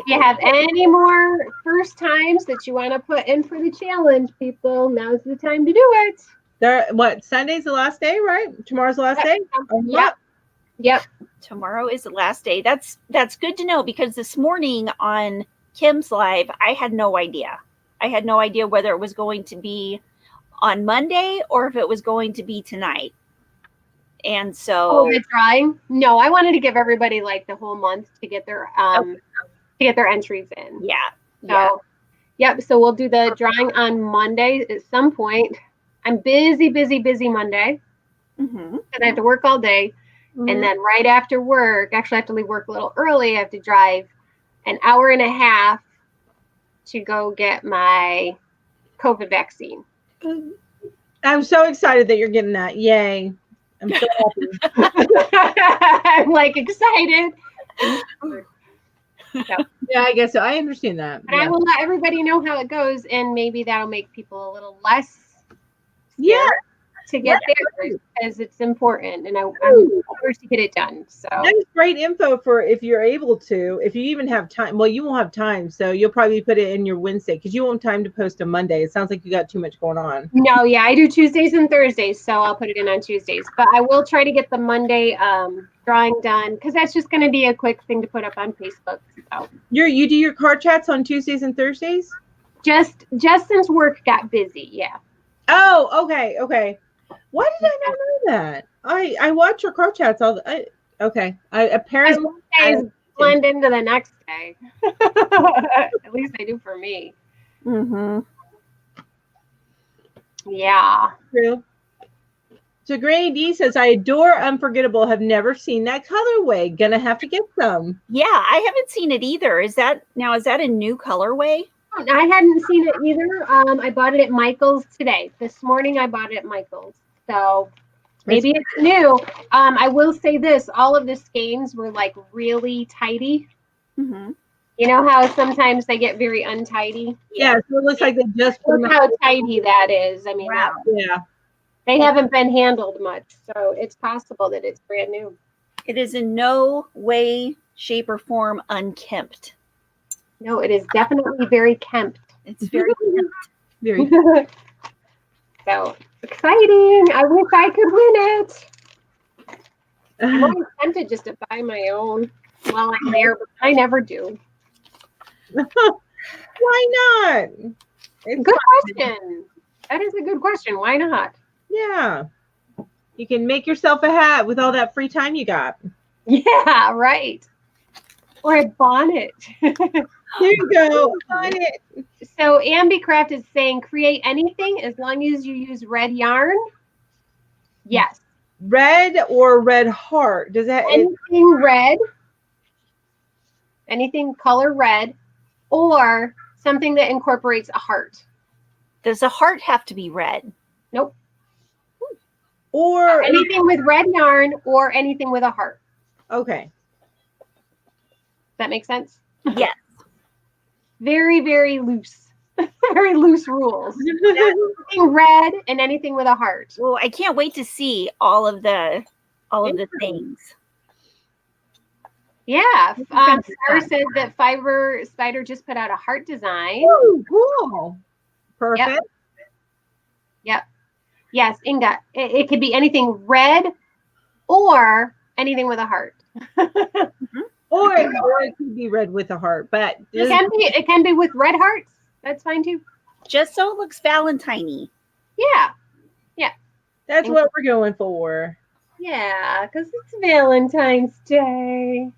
you have any more first times that you want to put in for the challenge, people, now's the time to do it. Sunday's the last day, right? Tomorrow's the last day? Yep. Tomorrow is the last day. That's good to know because this morning on Kim's live, I had no idea. I had no idea whether it was going to be on Monday or if it was going to be tonight. And so the drawing? No, I wanted to give everybody like the whole month to get their entries in. Yeah. So yep. So we'll do the drawing on Monday at some point. I'm busy Monday. And I have to work all day. And then right after work, actually I have to leave work a little early. I have to drive an hour and a half to go get my COVID vaccine. I'm so excited that you're getting that. Yay. I'm so happy. I'm like excited. So, yeah, I guess so. I understand that. But I will let everybody know how it goes, and maybe that'll make people a little less to get there because it's important, and I'm first to get it done. So that's great info for if you're able to, if you even have time. Well, you won't have time, so you'll probably put it in your Wednesday because you won't have time to post on Monday. It sounds like you got too much going on. No, yeah, I do Tuesdays and Thursdays, so I'll put it in on Tuesdays. But I will try to get the Monday drawing done because that's just going to be a quick thing to put up on Facebook. So you do your card chats on Tuesdays and Thursdays? Just since work got busy, yeah. Oh, okay. Why did I not know that? I watch your card chats all the apparently days blend into the next day. At least they do for me. Mm-hmm. Yeah. True. So Granny D says, I adore Unforgettable. Have never seen that colorway. Gonna have to get some. Yeah, I haven't seen it either. Is that a new colorway? I hadn't seen it either. I bought it at Michael's today. This morning I bought it at Michael's. So maybe it's new. I will say this, all of the skeins were like really tidy. Mm-hmm. You know how sometimes they get very untidy? Yeah, so it looks like they just put them Look how tidy that is. I mean, Wow. Yeah. they haven't been handled much. So it's possible that it's brand new. It is in no way, shape, or form unkempt. No, it is definitely very kempt. It's very kempt. Very So exciting. I wish I could win it. I'm always tempted just to buy my own while I'm there, but I never do. Why not? It's Good fun. question. That is a good question. Why not? Yeah. You can make yourself a hat with all that free time you got. Yeah, right. Or a bonnet. There you go. On it. So Ambicraft is saying create anything as long as you use red yarn. Yes. Red or red heart? Does that Anything red. Anything color red. Or something that incorporates a heart. Does a heart have to be red? Nope. or Anything with red yarn or anything with a heart. okay. Does that make sense? Yes. Very, very loose. Very loose rules. Anything red and anything with a heart. Well, I can't wait to see all of the things. Yeah. Sarah said that Fiber Spider just put out a heart design. Ooh, cool. Perfect. Yep. Yes, Inga. It could be anything red or anything with a heart. Or it could be red with a heart, but It can be with red hearts. That's fine too. Just so it looks Valentine-y. Yeah. that's what we're going for. Yeah, because it's Valentine's Day.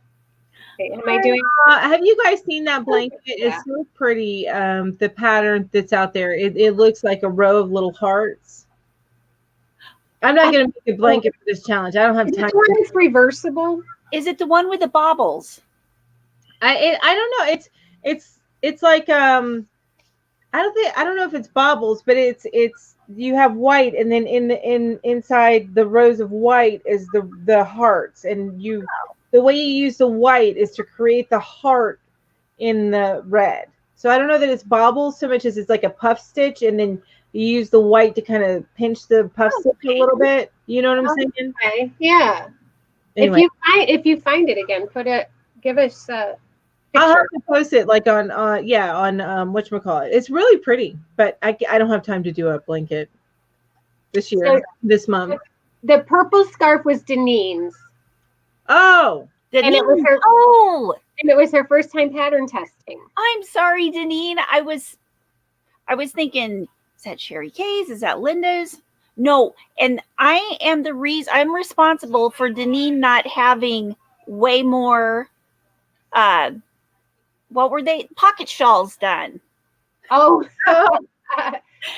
Okay, am I doing? Have you guys seen that blanket? Yeah. It's so pretty. The pattern that's out there, it looks like a row of little hearts. I'm not going to make a blanket for this challenge. I don't have Is time. it one that's reversible? Is it the one with the baubles? I don't know. It's like I don't know if it's baubles, but it's you have white, and then inside the rows of white is the hearts, and the way you use the white is to create the heart in the red. So I don't know that it's baubles so much as it's like a puff stitch, and then you use the white to kind of pinch the puff stitch a little bit. You know what I'm saying? Okay. Yeah. Anyway. If you find it again, give us a I'll picture. have to post it like on whatchamacallit. It's really pretty, but I don't have time to do a blanket this year, this month. The purple scarf was Denine's. Oh, And it was her first time pattern testing. I'm sorry, Deneen. I was thinking, is that Sherry Kay's? Is that Linda's? No. And I am I'm responsible for Deneen not having way more what were they? Pocket shawls done. Oh,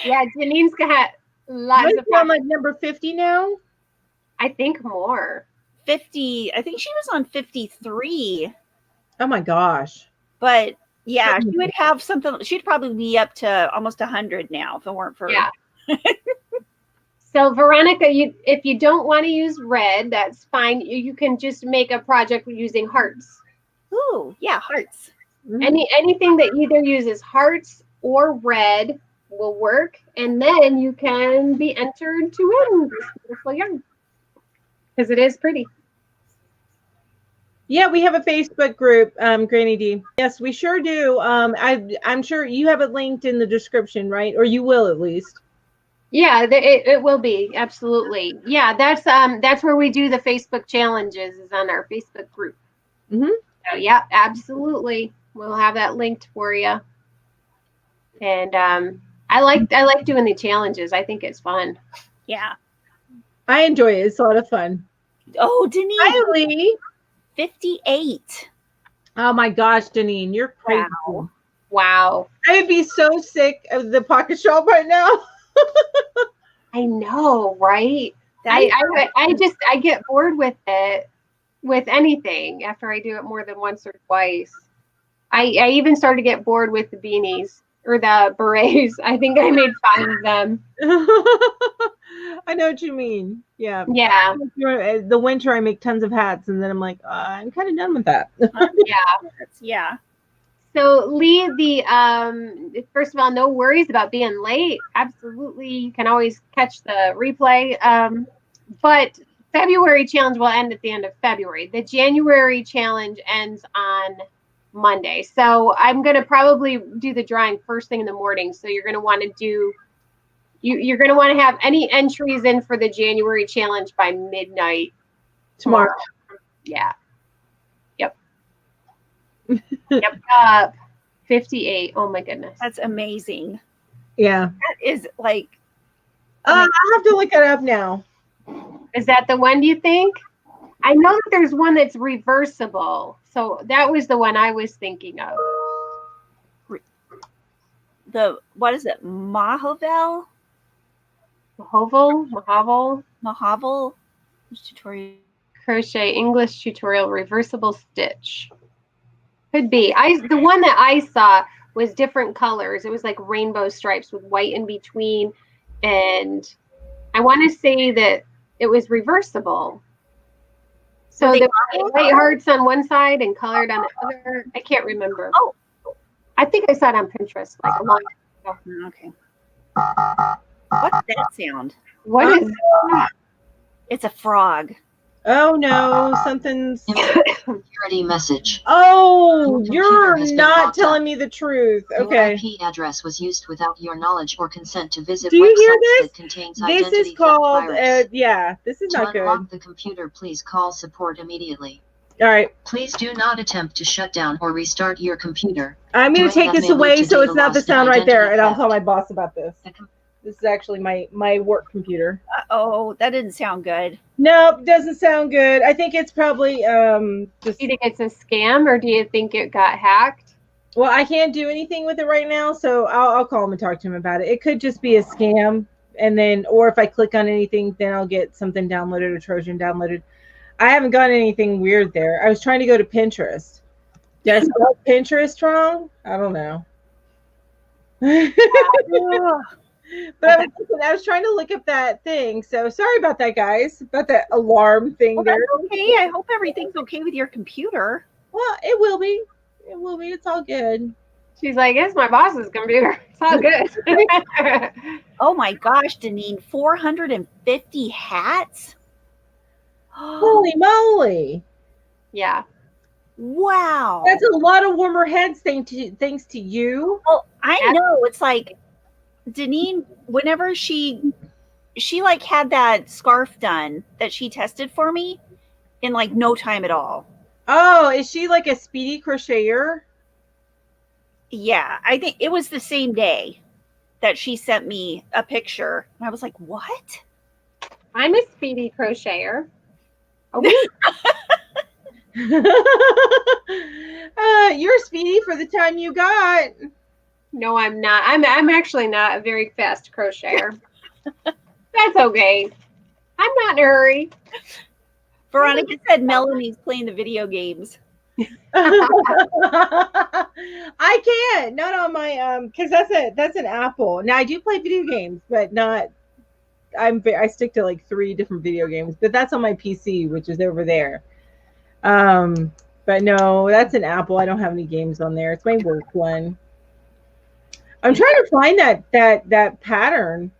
yeah. Denine's got lots of. I'm like number 50 now. I think more. 50. I think she was on 53. Oh my gosh. But yeah, she would have something. She'd probably be up to almost 100 now if it weren't for. Yeah. So Veronica, if you don't want to use red, that's fine. You can just make a project using hearts. Ooh, yeah, hearts. Mm-hmm. Anything that either uses hearts or red will work, and then you can be entered to win this beautiful yarn because it is pretty. Yeah, we have a Facebook group, Granny D. Yes, we sure do. I'm sure you have it linked in the description, right? Or you will at least. Yeah, it will be absolutely. Yeah, that's where we do the Facebook challenges is on our Facebook group. Mm-hmm. So yeah, absolutely. We'll have that linked for you. And I like doing the challenges. I think it's fun. Yeah, I enjoy it. It's a lot of fun. Oh, Denise. Hi, Lee. 58. Oh my gosh, Deneen, you're crazy. Wow. Wow. I would be so sick of the pocket shop right now. I know, right? I get bored with it, with anything after I do it more than once or twice. I even started to get bored with the beanies or the berets. I think I made 5 of them. I know what you mean. Yeah. Yeah. The winter, I make tons of hats, and then I'm like, I'm kind of done with that. Yeah. So Lee, first of all, no worries about being late. Absolutely, you can always catch the replay. But February challenge will end at the end of February. The January challenge ends on Monday. So I'm gonna probably do the drawing first thing in the morning. So you're gonna want to do you're gonna want to have any entries in for the January challenge by midnight tomorrow. Yeah. Yep. 58. Oh my goodness. That's amazing. Yeah. That is like. I'll have to look it up now. Is that the one, do you think? I know that there's one that's reversible. So that was the one I was thinking of. What is it? Mahavel? Mahavel tutorial. Crochet English tutorial reversible stitch. Could be. The one that I saw was different colors. It was like rainbow stripes with white in between, and I want to say that it was reversible. So the white hearts on one side and colored on the other. I can't remember. Oh, I think I saw it on Pinterest like a long time ago. Okay. What's that sound? What is that? It's a frog. Oh no, something's security message. Oh, you're not telling me the truth. Okay. Your IP address was used without your knowledge or consent to visit Do you hear websites this? that contains This identity is theft called virus. yeah, this is To not good. unlock the computer, please call support immediately. All right. Please do not attempt to shut down or restart your computer. I'm going to Doing take that this may lead away to so data it's not the loss and sound right there, identity and I'll theft. tell my boss about this. This is actually my work computer. Oh, that didn't sound good. Nope, doesn't sound good. I think it's probably just. Do you think it's a scam or do you think it got hacked? Well, I can't do anything with it right now, so I'll call him and talk to him about it. It could just be a scam, and then, or if I click on anything, then I'll get something downloaded, a Trojan downloaded. I haven't gotten anything weird there. I was trying to go to Pinterest. Did I spell Pinterest wrong? I don't know. But I was trying to look up that thing. So sorry about that, guys. About that alarm thing Well, there. that's okay. I hope everything's okay with your computer. Well, it will be. It will be. It's all good. She's like, it's my boss's computer. It's all good. Oh my gosh, Deneen, 450 hats? Holy moly. Yeah. Wow. That's a lot of warmer heads thanks to you. Well, I know. It's like Deneen, whenever she like had that scarf done that she tested for me in like no time at all. Oh, is she like a speedy crocheter? Yeah, I think it was the same day that she sent me a picture. And I was like, what? I'm a speedy crocheter. Oh, you're speedy for the time you got. no, I'm not. I'm actually not a very fast crocheter. That's okay. I'm not in a hurry. Veronica said Melanie's playing the video games. I can't. Not on my because that's an Apple. Now I do play video games, but not. I stick to like 3 different video games, but that's on my PC, which is over there. But no, that's an Apple. I don't have any games on there. It's my work one. I'm trying to find that pattern.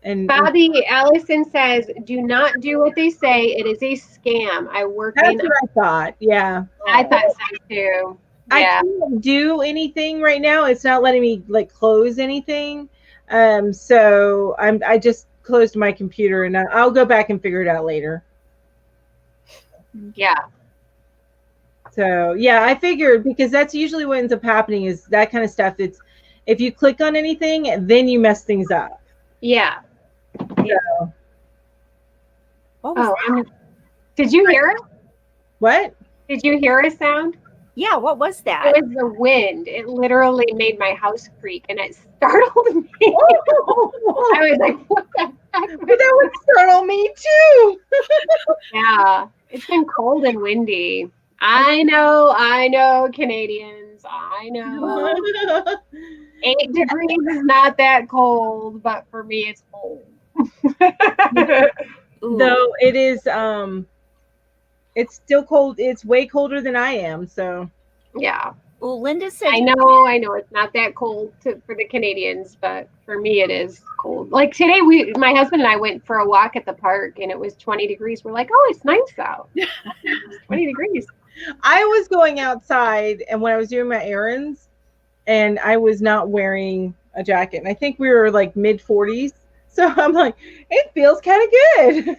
And Bobby Allison says, "Do not do what they say. It is a scam." I work that's in. what I thought. Yeah, I thought so too. I Yeah. can't do anything right now. It's not letting me like close anything. So I just closed my computer, and I'll go back and figure it out later. Yeah. So yeah, I figured, because that's usually what ends up happening is that kind of stuff. It's if you click on anything, then you mess things up. Yeah. So, What was that? Did you hear it? what? Did you hear a sound? Yeah, what was that? It was the wind. It literally made my house creak, and it startled me. I was like, what the heck? But that would startle me too. Yeah, it's been cold and windy. I know, Canadians. I know. 8 degrees is not that cold, but for me, it's cold. Though it is, it's still cold. It's way colder than I am. So Yeah. Well, Linda said, I know it's not that cold for the Canadians, but for me it is cold. Like today, my husband and I went for a walk at the park, and it was 20 degrees. We're like, oh, it's nice out. It's 20 degrees. I was going outside, and when I was doing my errands, and I was not wearing a jacket, and I think we were like mid 40s. So I'm like, it feels kind of good.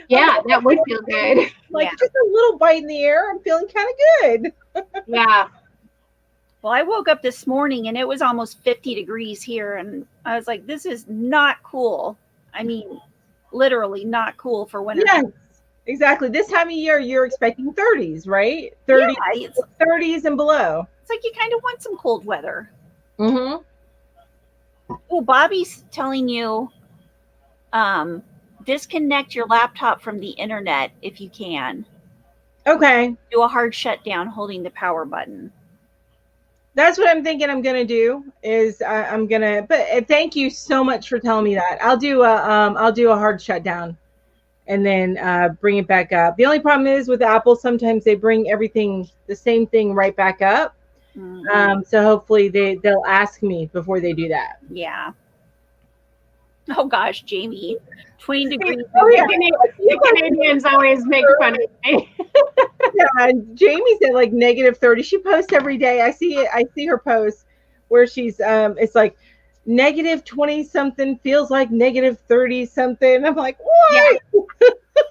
Yeah, that would feel good. Like just a little bite in the air. I'm feeling kind of good. Yeah. well, I woke up this morning and it was almost 50 degrees here. And I was like, this is not cool. I mean, literally not cool for winter. Yes, exactly. This time of year, you're expecting 30s, right? 30s, Yeah, 30s and below. it's like you kind of want some cold weather. Mm-hmm. Oh, Bobby's telling you, disconnect your laptop from the internet if you can. Okay. Do a hard shutdown holding the power button. That's what I'm thinking I'm gonna do. Is I'm gonna. But thank you so much for telling me that. I'll do a hard shutdown, and then bring it back up. The only problem is with Apple, sometimes they bring everything, the same thing, right back up. Mm-hmm. So hopefully they'll ask me before they do that. Yeah. Oh gosh, Jamie, 20 degrees. Oh, yeah. The Canadians always make fun of me. Yeah, Jamie's at like negative 30. She posts every day. I see it. I see her post where she's it's like negative 20 something feels like negative 30 something. I'm like, what? Yeah.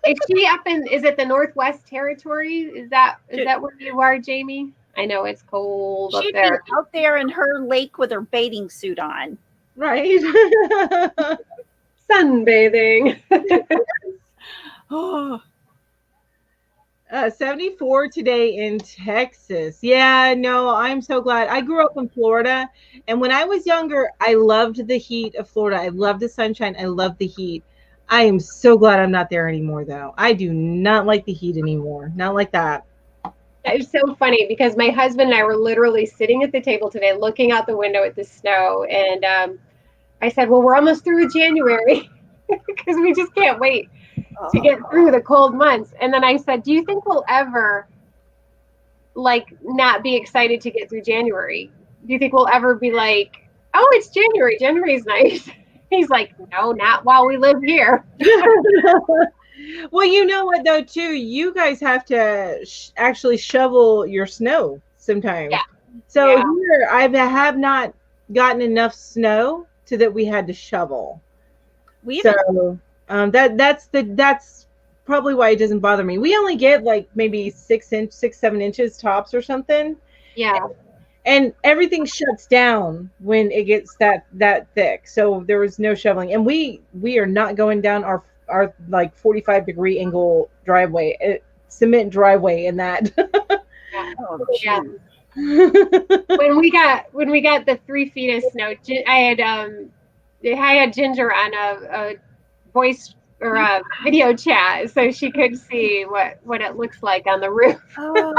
Is she up in? Is it the Northwest Territory? Is that where you are, Jamie? I know it's cold up She'd be there. out there in her lake with her bathing suit on. Right. Sunbathing. Oh, 74 today in Texas. Yeah, no, I'm so glad. I grew up in Florida, and when I was younger, I loved the heat of Florida. I loved the sunshine. I loved the heat. I am so glad I'm not there anymore, though. I do not like the heat anymore. Not like that. It's so funny because my husband and I were literally sitting at the table today looking out the window at the snow, and I said, well, we're almost through with January because we just can't wait to get through the cold months. And then I said, do you think we'll ever like not be excited to get through January? Do you think we'll ever be like, oh, it's January. January's nice. He's like, no, not while we live here. Well, you know what, though, too? You guys have to actually shovel your snow sometimes. Yeah. So here, I have not gotten enough snow so that we had to shovel. So that's probably why it doesn't bother me. We only get like maybe 6-7 inches tops or something. Yeah. And everything shuts down when it gets that thick. So there was no shoveling. And we are not going down our like 45-degree angle driveway, cement driveway in that. Yeah. when we got the 3 feet of snow, I had Ginger on a voice or a video chat so she could see what it looks like on the roof. Oh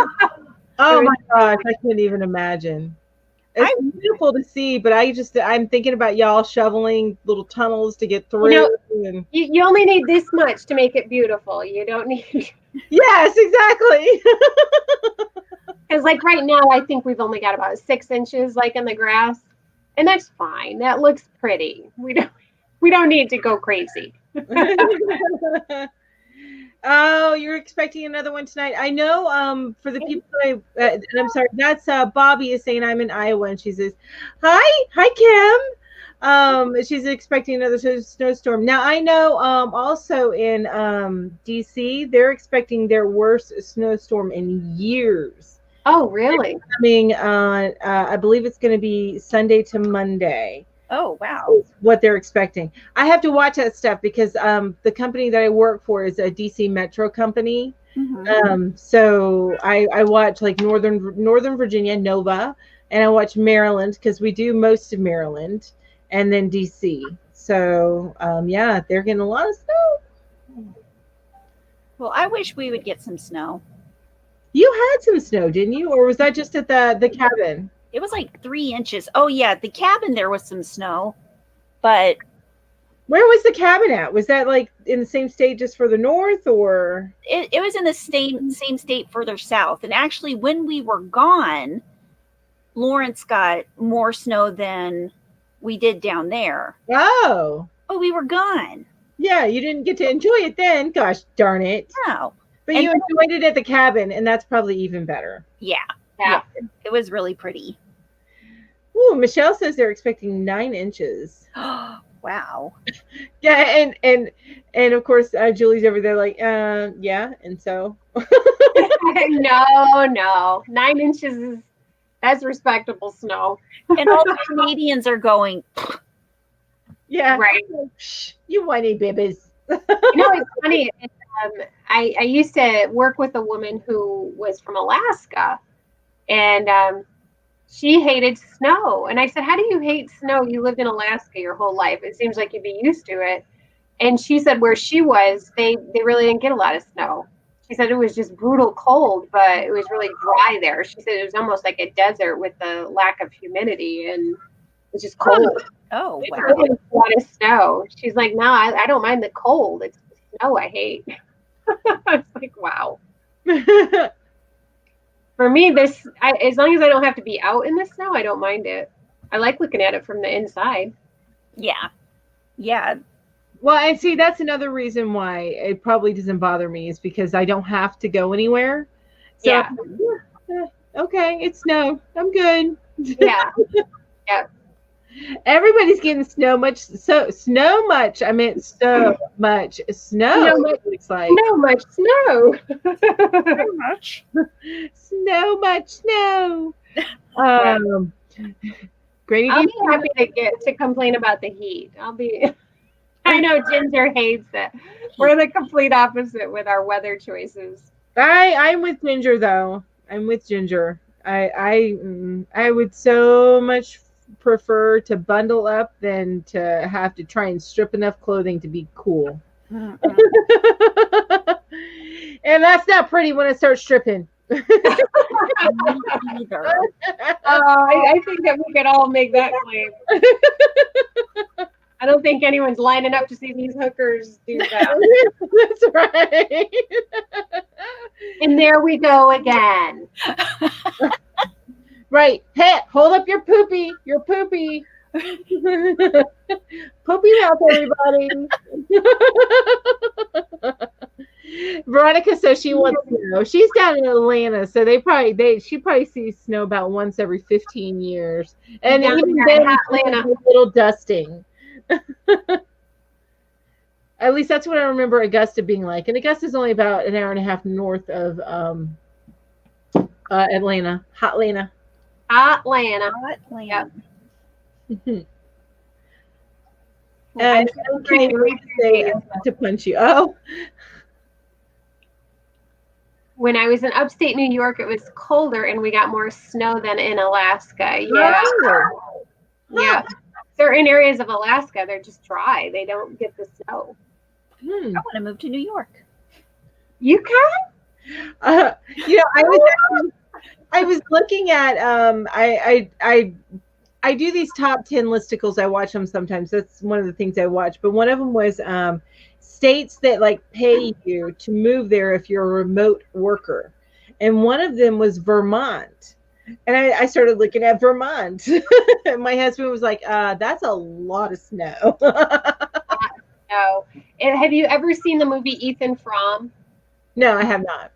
my gosh, I couldn't even imagine. It's beautiful to see, but I'm thinking about y'all shoveling little tunnels to get through. You only need this much to make it beautiful. You don't need. Yes, exactly. Because like right now, I think we've only got about 6 inches like in the grass, and that's fine. That looks pretty. We don't need to go crazy. Oh, you're expecting another one tonight. I know. For the people, and I'm sorry. That's Bobby is saying I'm in Iowa, and she says, "Hi, Kim." She's expecting another snowstorm. Now I know. Also in DC, they're expecting their worst snowstorm in years. Oh, really? It's coming. I believe it's going to be Sunday to Monday. Oh, wow. What they're expecting. I have to watch that stuff because the company that I work for is a DC Metro company. Mhm. So I watch like Northern Virginia, Nova, and I watch Maryland because we do most of Maryland, and then DC. So yeah, they're getting a lot of snow. Well, I wish we would get some snow. You had some snow, didn't you? Or was that just at the cabin? It was like 3 inches. Oh, yeah, the cabin there was some snow, but Where was the cabin at? Was that like in the same state just for the north, or? it was in the same state further south. And actually, when we were gone, Lawrence got more snow than we did down there. Oh. But we were gone. Yeah, you didn't get to enjoy it then. Gosh darn it. No. But you enjoyed it at the cabin, and that's probably even better. Yeah. Yeah. It was really pretty. Ooh, Michelle says they're expecting 9 inches. Wow. Yeah, and of course Julie's over there like, yeah, and so. No. 9 inches that's respectable snow. And all the Canadians are going. Yeah. Right. You whiny babies. It's funny. I used to work with a woman who was from Alaska, and she hated snow. And I said, "How do you hate snow? You lived in Alaska your whole life. It seems like you'd be used to it." And she said where she was, they really didn't get a lot of snow. She said it was just brutal cold, but it was really dry there. She said it was almost like a desert with the lack of humidity, and it's just cold. Oh, wow. A lot of snow. She's like, no, I don't mind the cold. It's the snow I hate. It's like, wow. For me, as long as I don't have to be out in the snow, I don't mind it. I like looking at it from the inside. Yeah. Yeah. Well, and see, that's another reason why it probably doesn't bother me is because I don't have to go anywhere. So, Yeah. Okay, it's snow. I'm good. Yeah. Yeah. Everybody's getting so much snow. So much snow. Looks like So much snow. Very much. so much snow. Grady, I'll be happy to get to complain about the heat. I know Ginger hates it. We're the complete opposite with our weather choices. I'm with Ginger though. I'm with Ginger. I would so much prefer to bundle up than to have to try and strip enough clothing to be cool. And that's not pretty when I start stripping. I think that we could all make that claim. I don't think anyone's lining up to see these hookers do that. That's right. And there we go again. Right. Hey, hold up your poopy. Your poopy. Poopy mouth, everybody. Veronica says she wants snow. She's down in Atlanta, so she probably sees snow about once every 15 years. And even then, Atlanta, a little dusting. At least that's what I remember Augusta being like. And Augusta's only about an hour and a half north of Atlanta. Hotlanta. Yep. And I can't wait to punch you. Oh. When I was in upstate New York, it was colder and we got more snow than in Alaska. Yeah. Oh. Yeah. Certain areas of Alaska, they're just dry. They don't get the snow. I want to move to New York. You can? I was looking at I do these top 10 listicles. I watch them sometimes. That's one of the things I watch. But one of them was states that like pay you to move there if you're a remote worker. And one of them was Vermont. And I started looking at Vermont. And my husband was like, that's a lot of snow. No. Have you ever seen the movie Ethan Frome? No, I have not.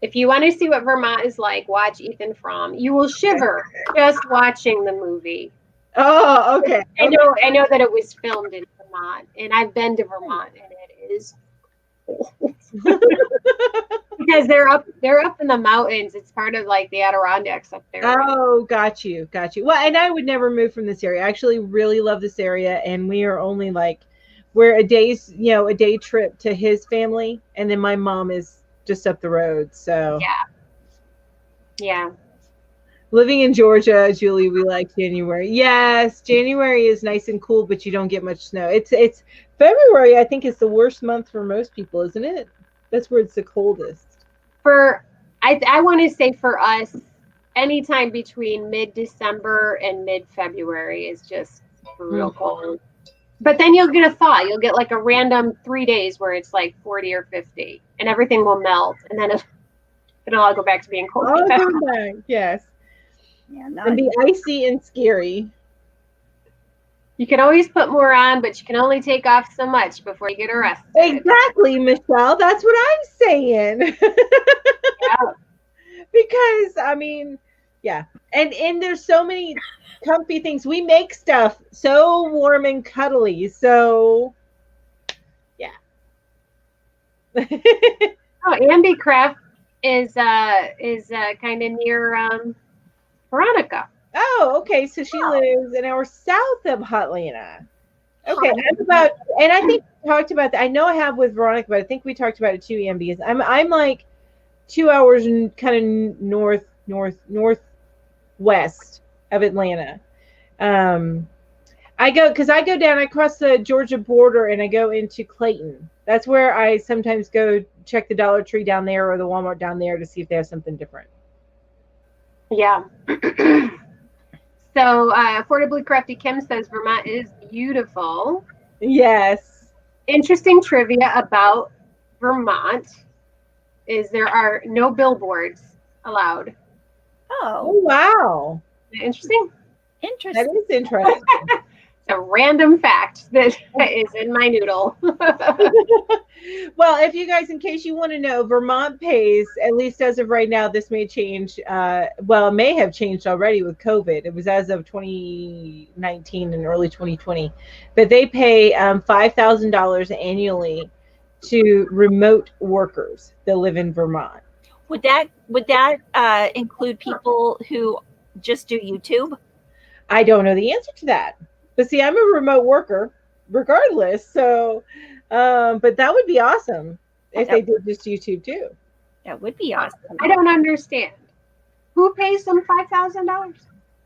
If you want to see what Vermont is like, watch Ethan Frome. You will shiver just watching the movie. Oh, okay. I know that it was filmed in Vermont, and I've been to Vermont, and it is cold. Because they're up in the mountains. It's part of like the Adirondacks up there. Oh, got you. Well, and I would never move from this area. I actually really love this area, and we are only like we're a day trip to his family, and then my mom is just up the road. So Yeah. living in Georgia, Julie, we like January. Yes, January is nice and cool, but you don't get much snow. It's February, I think, is the worst month for most people, isn't it? That's where it's the coldest. I want to say for us, anytime between mid-December and mid-February is just real cold. But then you'll get a thaw. You'll get like a random 3 days where it's like 40 or 50, and everything will melt, and then it'll all go back to being cold. Oh, come back. Yes. Yeah, And be icy and scary. You can always put more on, but you can only take off so much before you get arrested. Exactly, Michelle. That's what I'm saying. Yeah. Because I mean, yeah. And there's so many comfy things. We make stuff so warm and cuddly. So yeah. Oh, Ambi Craft is kind of near Veronica. Oh, okay. So she lives an hour south of Hotlanta. Okay, and I think we talked about that. I know I have with Veronica, but I think we talked about it too, Ian, because I'm like 2 hours and kind of northwest of Atlanta. I go down, I cross the Georgia border, and I go into Clayton. That's where I sometimes go check the Dollar Tree down there or the Walmart down there to see if they have something different. Yeah. So Affordably Crafty Kim says Vermont is beautiful. Yes. Interesting trivia about Vermont is there are no billboards allowed. Oh, wow. Interesting. That is interesting. It's a random fact that is in my noodle. Well, if you guys, in case you want to know, Vermont pays, at least as of right now, this may change. Well, it may have changed already with COVID. It was as of 2019 and early 2020. But they pay $5,000 annually to remote workers that live in Vermont. Would that include people who just do YouTube? I don't know the answer to that. But see, I'm a remote worker regardless. So, but that would be awesome if they did just YouTube too. That would be awesome. I don't understand. Who pays them $5,000?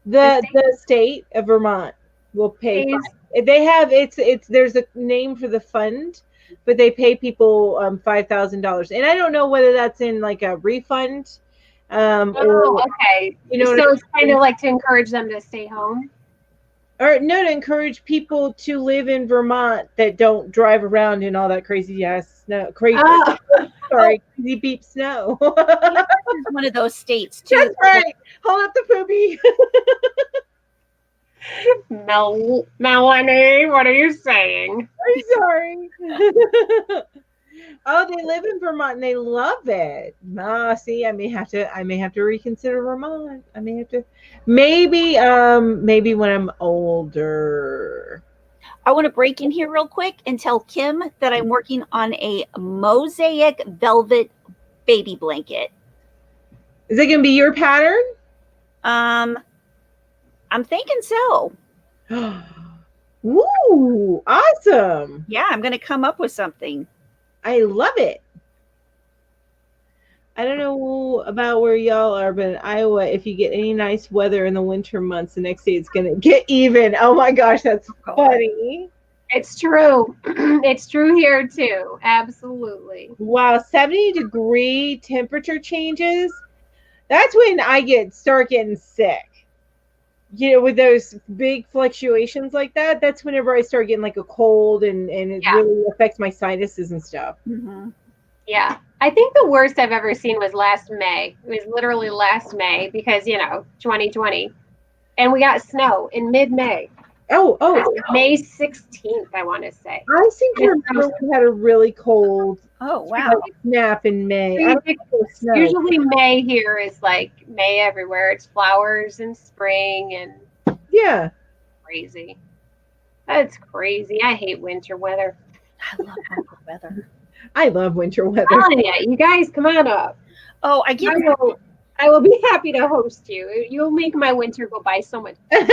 The state of Vermont will pay. They have there's a name for the fund, but they pay people $5,000, and I don't know whether that's in like a refund. Okay. So it's kind of like to encourage them to stay home. Or no, to encourage people to live in Vermont that don't drive around in all that crazy ass snow. Crazy beep snow. It's one of those states too. That's right. Hold up the poopy. Melanie, what are you saying? I'm sorry. Oh, they live in Vermont and they love it. See, I may have to reconsider Vermont. I may have to maybe when I'm older. I want to break in here real quick and tell Kim that I'm working on a mosaic velvet baby blanket. Is it gonna be your pattern? I'm thinking so. Ooh, awesome. Yeah, I'm gonna come up with something. I love it. I don't know about where y'all are, but in Iowa, if you get any nice weather in the winter months, the next day it's going to get even. Oh my gosh, that's funny. It's true. It's true here too. Absolutely. Wow, 70-degree temperature changes. That's when I start getting sick. With those big fluctuations like that, that's whenever I start getting like a cold and it really affects my sinuses and stuff. Mm-hmm. Yeah. I think the worst I've ever seen was last May. It was literally last May because, 2020. And we got snow in mid-May. Oh. May 16th, I want to say. I seem to remember we had a really cold snap in May. Usually May here is like May everywhere. It's flowers and spring and crazy. That's crazy. I hate winter weather. I love winter weather. I love winter weather. You guys, come on up. Oh, I I will be happy to host you. You'll make my winter go by so much. There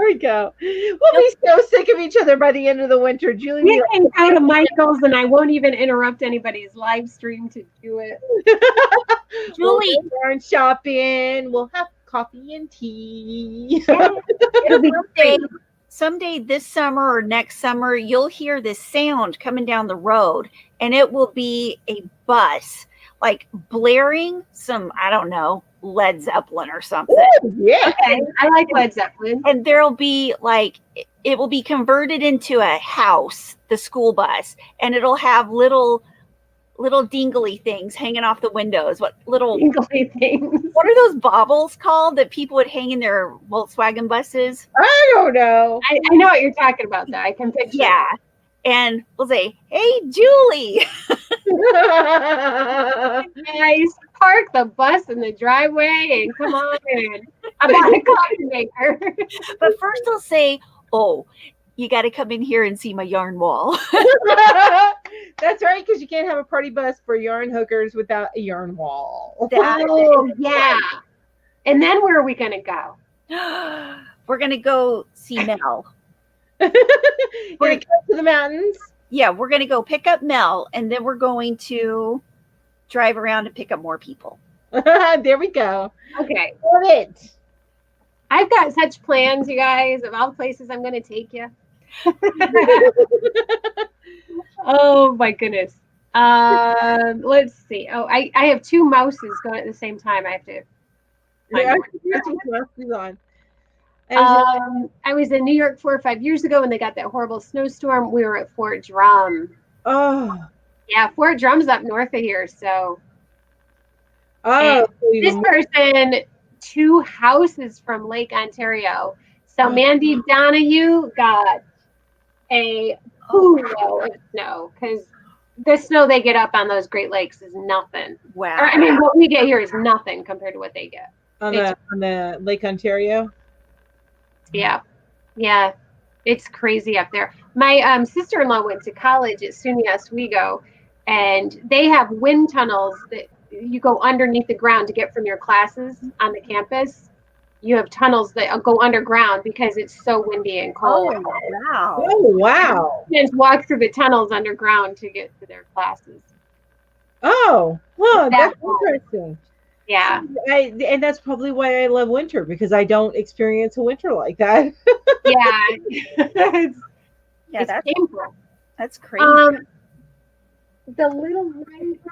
we go. We'll be so sick of each other by the end of the winter. Julie, We can go to Michael's and I won't even interrupt anybody's live stream to do it. Julie, we'll go shopping. We'll have coffee and tea. It'll be great. someday this summer or next summer, you'll hear this sound coming down the road, and it will be a bus, like blaring some, I don't know, Led Zeppelin or something. Ooh, yeah. Okay, I like Led Zeppelin. And there'll be like, it will be converted into a house, the school bus, and it'll have little dingly things hanging off the windows. What little Dingly things. What are those baubles called that people would hang in their Volkswagen buses? I don't know. I know what you're talking about, though. I can picture. Yeah. And we'll say, "Hey, Julie." Guys, park the bus in the driveway and come on in. I'm not a coffee maker. But first they'll say, "Oh, you got to come in here and see my yarn wall." That's right, because you can't have a party bus for yarn hookers without a yarn wall. Oh, yeah. And then where are we going to go? We're going to go see Mel. We're going to go to the mountains. Yeah, we're going to go pick up Mel, and then we're going to drive around and pick up more people. There we go. Okay. Love it. I've got such plans, you guys, of all the places I'm going to take you. Oh, my goodness. Let's see. Oh, I have two mouses going at the same time. I have to. Yeah, that's what else is on. I was in New York 4 or 5 years ago when they got that horrible snowstorm. We were at Fort Drum. Oh. Yeah, Fort Drum's up north of here. So Oh. this person, 2 houses from Lake Ontario. So Mandy Donahue got a pool of snow because the snow they get up on those Great Lakes is nothing. Wow. Or, I mean, what we get here is nothing compared to what they get. On the Lake Ontario. Yeah. Yeah. It's crazy up there. My sister-in-law went to college at SUNY Oswego, and they have wind tunnels that you go underneath the ground to get from your classes on the campus. You have tunnels that go underground because it's so windy and cold. Oh, wow. Oh, wow. Students walk through the tunnels underground to get to their classes. Oh, well, That that's cold. interesting. Yeah. And that's probably why I love winter, because I don't experience a winter like that. Yeah. Yeah, it's painful. that's crazy. The little lights,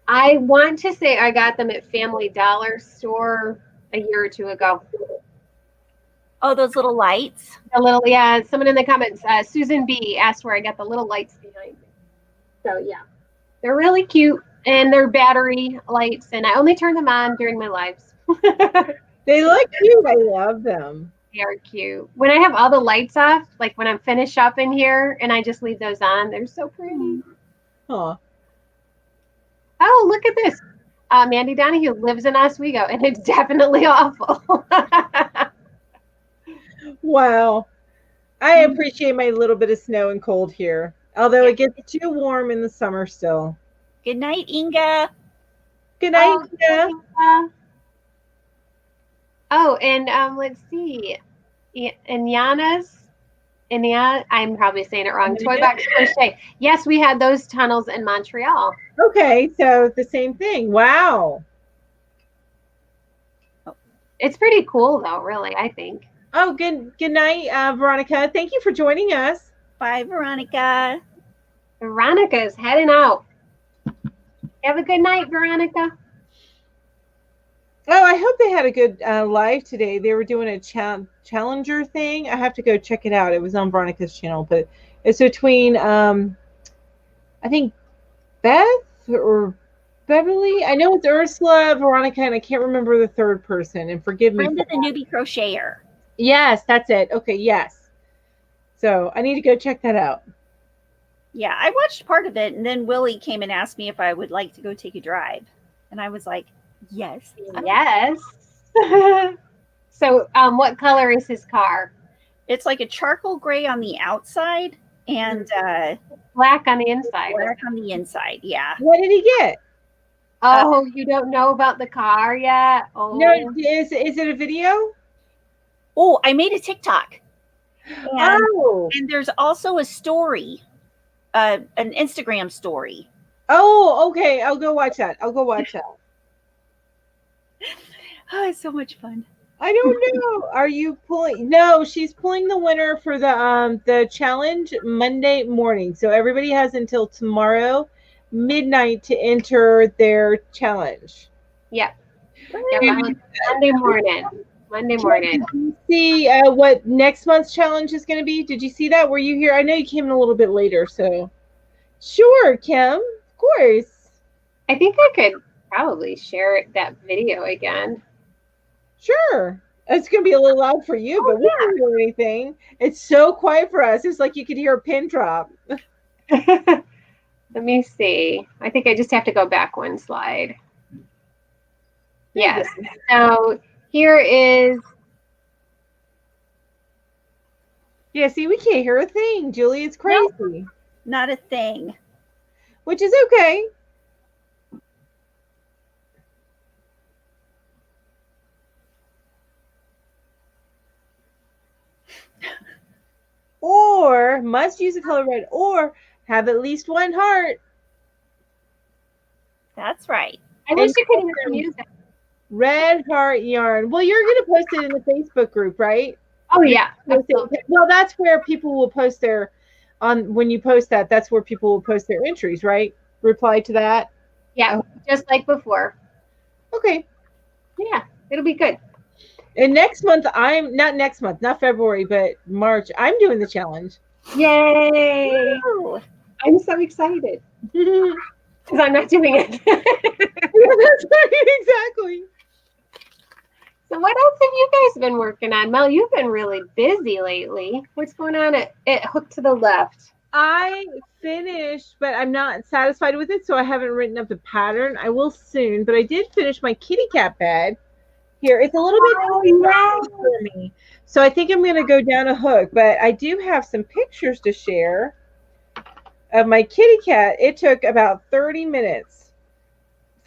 I want to say I got them at Family Dollar store a year or 2 ago. Oh, those little lights. The little, yeah, someone in the comments, Susan B asked where I got the little lights behind me. So yeah, they're really cute, and they're battery lights, and I only turn them on during my lives. They look cute. I love them. They are cute. When I have all the lights off, like when I'm finished shopping here and I just leave those on, they're so pretty. Huh. Oh, look at this. Mandy Donahue lives in Oswego, and it's definitely awful. Wow. I appreciate my little bit of snow and cold here, although it gets too warm in the summer still. Good night, Inga. Good night, Tina. And let's see. I'm probably saying it wrong. Toy Box Crochet. Yes, we had those tunnels in Montreal. Okay, so the same thing. Wow. It's pretty cool, though, really, I think. Oh, good night, Veronica. Thank you for joining us. Bye, Veronica. Veronica's heading out. Have a good night, Veronica. Oh, I hope they had a good live today. They were doing a challenger thing. I have to go check it out. It was on Veronica's channel, but it's between, I think, Beth or Beverly. I know it's Ursula, Veronica, and I can't remember the third person. And forgive me. Brenda, the newbie crocheter. Yes, that's it. Okay, yes. So I need to go check that out. Yeah, I watched part of it, and then Willie came and asked me if I would like to go take a drive. And I was like, yes. Yes. So, what color is his car? It's like a charcoal gray on the outside and Black on the inside. black on the inside. Yeah. What did he get? Oh, you don't know about the car yet? Oh, No, is it a video? Oh, I made a TikTok. And, Oh. and there's also a story, an Instagram story. Oh, okay. I'll go watch that. I'll go watch that. Oh, it's so much fun. I don't know. Are you pulling? No, she's pulling the winner for the challenge Monday morning. So everybody has until tomorrow midnight to enter their challenge. yep. Yep, Monday morning. Monday morning. Did you see what next month's challenge is going to be? Did you see that? Were you here? I know you came in a little bit later, so sure, Kim, of course. I think I could probably share that video again. Sure. It's going to be a little loud for you, but we don't do anything. It's so quiet for us. It's like you could hear a pin drop. Let me see. I think I just have to go back one slide. Yes. So here is. Yeah, see, we can't hear a thing, Julie. It's crazy. Nope, not a thing. Which is okay. Or must use the color red, or have at least one heart. That's right. I wish you could hear the music. Red heart yarn. Well, you're going to post it in the Facebook group, right? Oh yeah. Well, that's where people will post their when you post that. That's where people will post their entries, right? Reply to that. Yeah, just like before. Okay. Yeah, it'll be good. And next month, not February, but March, I'm doing the challenge. Yay! Ooh. I'm so excited because I'm not doing it. That's right, exactly. So what else have you guys been working on? Mel, you've been really busy lately. What's going on at Hook to the Left? I finished, but I'm not satisfied with it, so I haven't written up the pattern. I will soon, but I did finish my kitty cat bed. Here, it's a little bit for me. So I think I'm going to go down a hook, but I do have some pictures to share of my kitty cat. It took about 30 minutes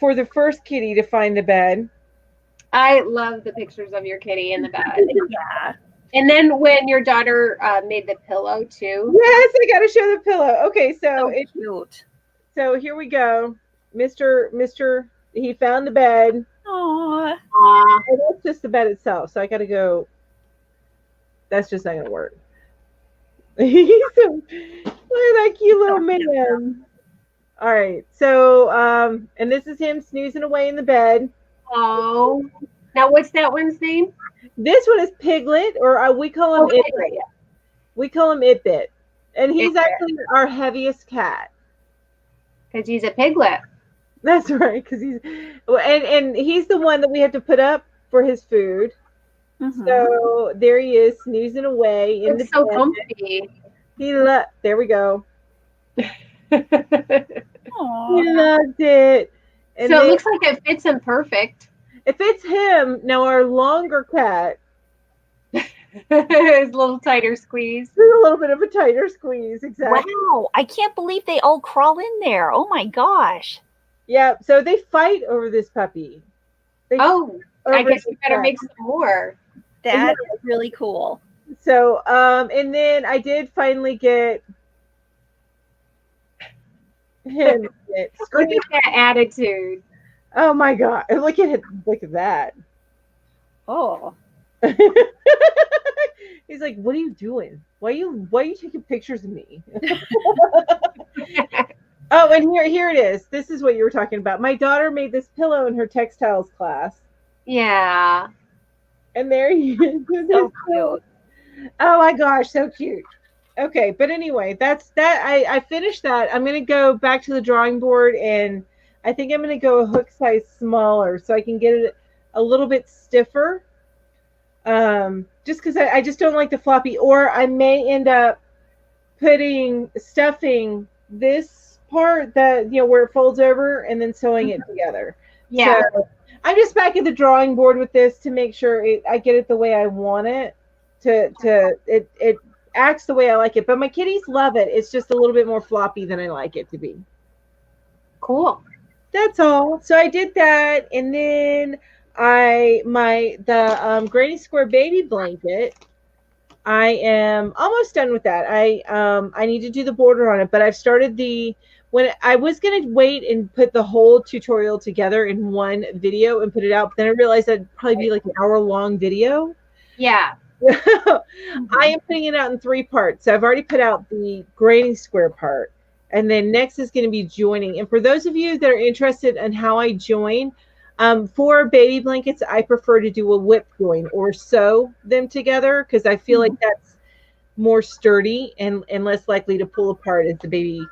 for the first kitty to find the bed. I love the pictures of your kitty in the bed. Yeah. And then when your daughter made the pillow too. Yes, I got to show the pillow. Okay, so it's cute. So here we go. Mr. He found the bed. Aww. And that's just the bed itself. So I got to go. That's just not going to work. Look at that cute little man. All right. So, and this is him snoozing away in the bed. Oh. Now, what's that one's name? This one is Piglet, or we call him It-Bit. We call him It-Bit. And he's actually our heaviest cat. Because he's a piglet. That's right, because he's the one that we have to put up for his food. Mm-hmm. So there he is snoozing away in the so bed. Comfy. There we go. He loved it. And so it looks like it fits him perfect. It fits him. Now our longer cat. His little tighter squeeze. There's a little bit of a tighter squeeze, exactly. Wow, I can't believe they all crawl in there. Oh my gosh. Yeah, so they fight over this puppy. I guess we better make some more. That is really cool. So, and then I did finally get him. Look at that attitude. Oh my God. Look at that. Oh. He's like, what are you doing? Why are you taking pictures of me? Oh, and here it is. This is what you were talking about. My daughter made this pillow in her textiles class. Yeah. And there he is. So cute. Oh my gosh, so cute. Okay, but anyway, that's that. I finished that. I'm gonna go back to the drawing board, and I think I'm gonna go a hook size smaller so I can get it a little bit stiffer. Just because I just don't like the floppy, or I may end up stuffing this part that where it folds over and then sewing it together. Yeah. So I'm just back at the drawing board with this to make sure I get it the way I want it. It acts the way I like it, but my kitties love it. It's just a little bit more floppy than I like it to be. Cool. that's all. So I did that, and then the Granny Square baby blanket. I am almost done with that. I need to do the border on it, but I've started when I was gonna wait and put the whole tutorial together in one video and put it out, but then I realized that'd probably be like an hour-long video. Yeah. I am putting it out in 3 parts. So I've already put out the Granny Square part. And then next is going to be joining. And for those of you that are interested in how I join, for baby blankets, I prefer to do a whip join or sew them together because I feel like that's more sturdy and less likely to pull apart as the baby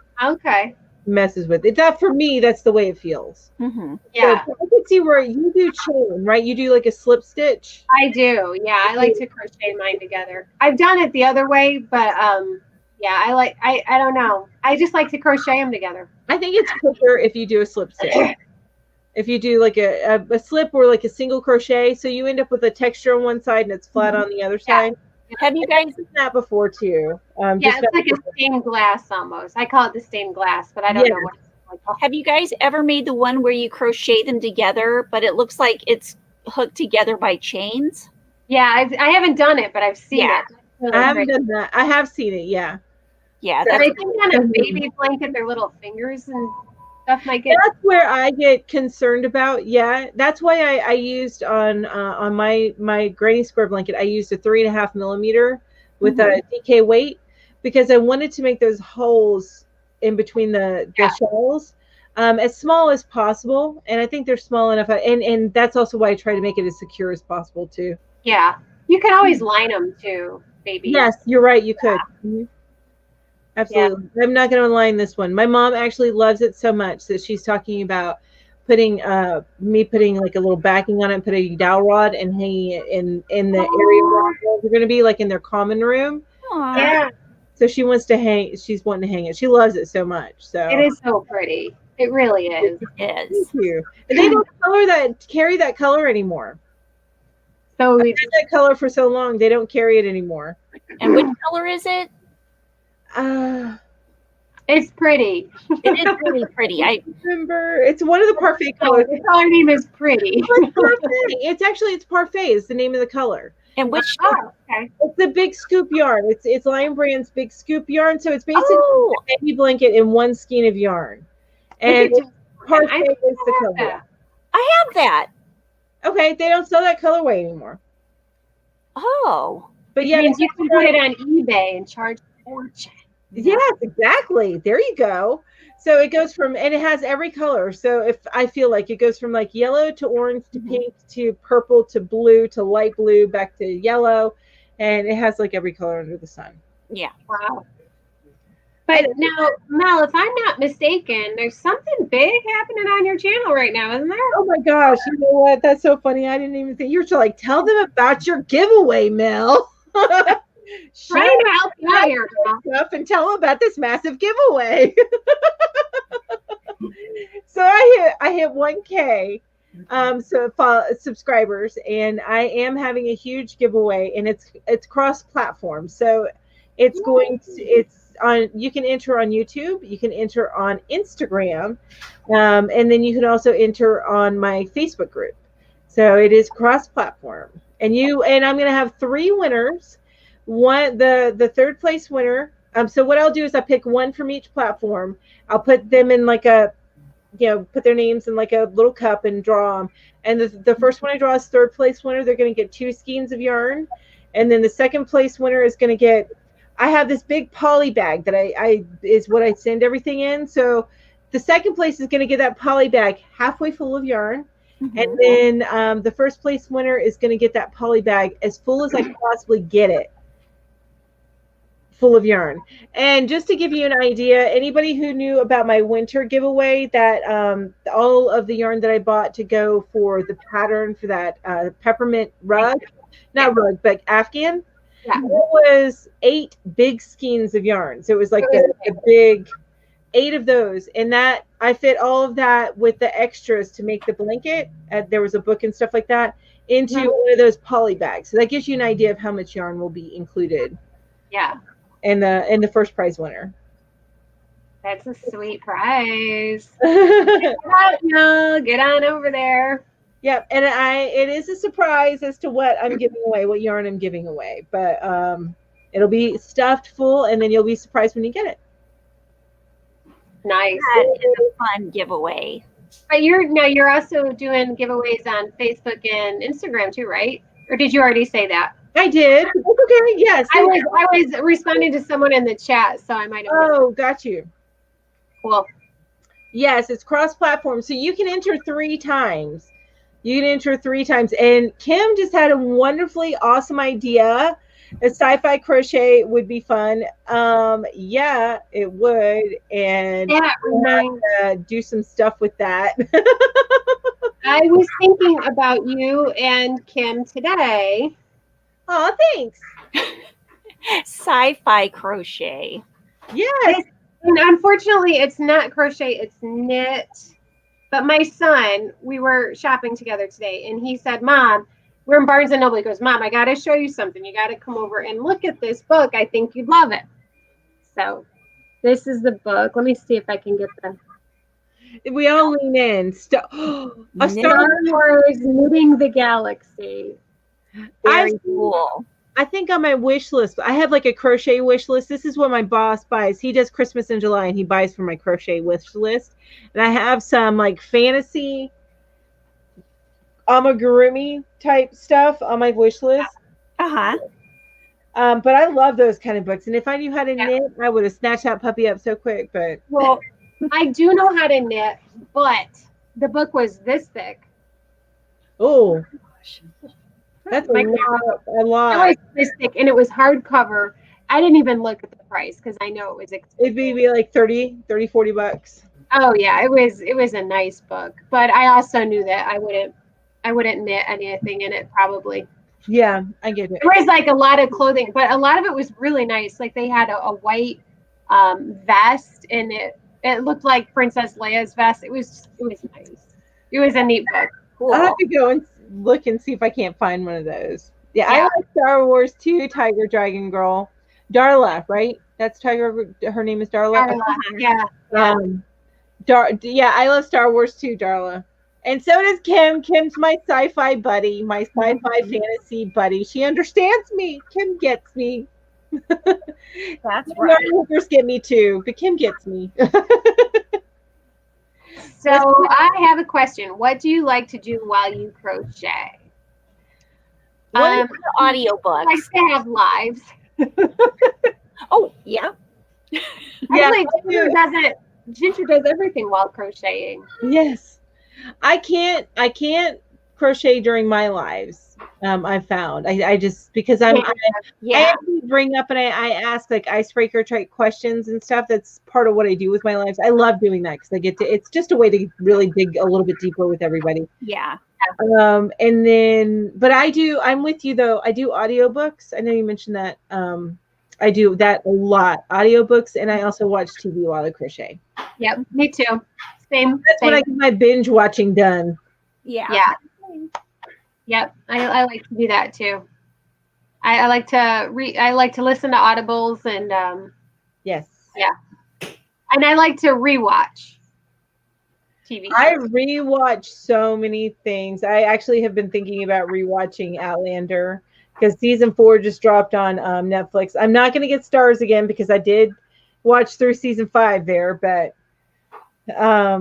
messes with it. That for me, that's the way it feels. Yeah. So I can see where you do chain, right? You do like a slip stitch. I do. Yeah, I like to crochet mine together. I've done it the other way, but yeah, I don't know. I just like to crochet them together. I think it's quicker if you do a slip stitch. If you do like a slip or like a single crochet, so you end up with a texture on one side and it's flat on the other side. Have you guys done that before too? Yeah, it's like a stained glass almost. I call it the stained glass, but I don't know what it's like. Have you guys ever made the one where you crochet them together, but it looks like it's hooked together by chains? Yeah, I haven't done it, but I've seen it. Really I haven't done that. I have seen it. Yeah. Yeah. So I think on a baby blanket, their little fingers and stuff might get. That's where I get concerned about. Yeah, that's why I used on my Granny Square blanket. I used a 3.5 millimeter with a DK weight because I wanted to make those holes in between the shells as small as possible, and I think they're small enough. And that's also why I try to make it as secure as possible too. Yeah, you can always line them too, baby. Yes, you're right. You could. Absolutely. Yeah. I'm not going to line this one. My mom actually loves it so much that she's talking about putting like a little backing on it, putting a dowel rod and hanging it in the area where we're going to be, like in their common room. Aww. Yeah. So she's wanting to hang it. She loves it so much. So it is so pretty. It really is. It is. Thank you. And they don't carry that color anymore. So we had that color for so long, they don't carry it anymore. And which color is it? It's pretty. It is really pretty. I remember it's one of the parfait colors. The color name is pretty. It's parfait is the name of the color. And which okay. It's the Big Scoop yarn. It's Lion Brand's Big Scoop yarn. So it's basically a baby blanket in one skein of yarn. And parfait is the color. I have that. Okay, they don't sell that colorway anymore. Oh. But yeah, you can put it on eBay and charge a fortune. Yes, exactly. There you go. So it goes from, and it has every color. So if I feel like it goes from like yellow to orange to pink to purple to blue to light blue back to yellow, and it has like every color under the sun. Yeah. Wow. But now, Mel, if I'm not mistaken, there's something big happening on your channel right now, isn't there? Oh my gosh! You know what? That's so funny. I didn't even think you were like, tell them about your giveaway, Mel. Trying to help you out here, stuff and tell them about this massive giveaway. So I hit 1K subscribers, and I am having a huge giveaway, and it's cross-platform. So it's you can enter on YouTube, you can enter on Instagram, and then you can also enter on my Facebook group. So it is cross-platform, and I'm going to have 3 winners. The third place winner. So what I'll do is I pick one from each platform. I'll put them in like put their names in like a little cup and draw them. And the first one I draw is third place winner. They're going to get 2 skeins of yarn. And then the second place winner is going to get, I have this big poly bag that I is what I send everything in. So the second place is going to get that poly bag halfway full of yarn. And then the first place winner is going to get that poly bag as full as I can possibly get it. Full of yarn. And just to give you an idea, anybody who knew about my winter giveaway, that all of the yarn that I bought to go for the pattern for that peppermint rug, not rug, but Afghan, it was 8 big skeins of yarn. So it was like a big 8 of those, and that I fit all of that with the extras to make the blanket. There was a book and stuff like that into one of those poly bags. So that gives you an idea of how much yarn will be included. Yeah. And the first prize winner. That's a sweet prize. Get on over there. Yep, and it is a surprise as to what I'm giving away, what yarn I'm giving away, but it'll be stuffed full, and then you'll be surprised when you get it. Nice. That is a fun giveaway. But you're also doing giveaways on Facebook and Instagram too, right? Or did you already say that? I did. Okay, yes. I was responding to someone in the chat, so I might have. Oh, got you. Cool. Yes, it's cross-platform, so you can enter 3 times. You can enter 3 times, and Kim just had a wonderfully awesome idea. A sci-fi crochet would be fun. Yeah, it would, and do some stuff with that. I was thinking about you and Kim today. Oh, thanks. Sci-fi crochet. Yes. And unfortunately, it's not crochet, it's knit. But my son, we were shopping together today, and he said, Mom, we're in Barnes & Noble. He goes, Mom, I got to show you something. You got to come over and look at this book. I think you'd love it. So this is the book. Let me see if I can get the... We all lean in. Star Wars Knitting the Galaxy. Very cool. I think on my wish list, I have like a crochet wish list. This is what my boss buys. He does Christmas in July, and he buys for my crochet wish list. And I have some like fantasy amigurumi type stuff on my wish list. Uh-huh. But I love those kind of books. And if I knew how to knit, I would have snatched that puppy up so quick. But well, I do know how to knit, but the book was this thick. Oh, that's a lot. It was this thick, and it was hardcover. I didn't even look at the price because I know it was expensive. It'd be like 30, 40 bucks. Oh yeah, it was a nice book, but I also knew that I wouldn't knit anything in it probably. Yeah, I get it. There was like a lot of clothing, but a lot of it was really nice. Like they had a white vest, and it looked like Princess Leia's vest. It was nice. It was a neat book. Cool. I'll have to go and look and see if I can't find one of those. Yeah. I like Star Wars 2, Tiger Dragon Girl. Darla, right? That's Tiger. Her name is Darla. Yeah. Yeah, I love Star Wars 2, Darla. And so does Kim. Kim's my sci-fi buddy, my sci-fi fantasy buddy. She understands me. Kim gets me. That's right. Others get me too, but Kim gets me. So I have a question. What do you like to do while you crochet? Audiobooks. I like to have lives. Oh, yeah. Actually, Ginger does everything while crocheting. Yes. I can't crochet during my lives. I've found I just because I bring up and I ask like icebreaker type questions and stuff. That's part of what I do with my lives. I love doing that because I get to. It's just a way to really dig a little bit deeper with everybody. Yeah. And then, but I'm with you though. I do audiobooks. I know you mentioned that. I do that a lot. Audiobooks, and I also watch TV while I crochet. Yep, me too. Same. That's when I get my binge watching done. Yeah. Yeah. Yep, I like to do that too. I like to listen to audibles and yes. Yeah. And I like to rewatch TV shows. I rewatch so many things. I actually have been thinking about rewatching Outlander because season 4 just dropped on Netflix. I'm not going to get stars again because I did watch through season 5 there, but I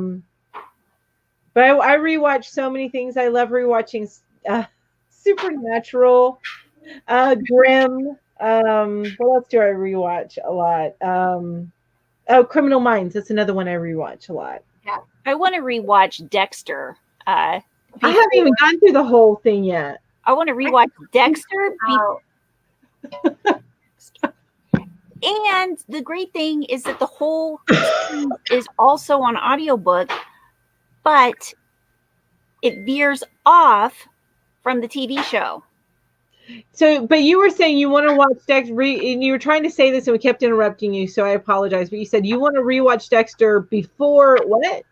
rewatch so many things. I love rewatching Supernatural, Grimm. What else do I rewatch a lot? Criminal Minds. That's another one I rewatch a lot. Yeah. I want to rewatch Dexter. I haven't even gone through the whole thing yet. I want to rewatch Dexter. And the great thing is that the whole thing is also on audiobook, but it veers off from the TV show. So, but you were saying you want to watch Dexter, and you were trying to say this, and we kept interrupting you, so I apologize. But you said you want to rewatch Dexter before what?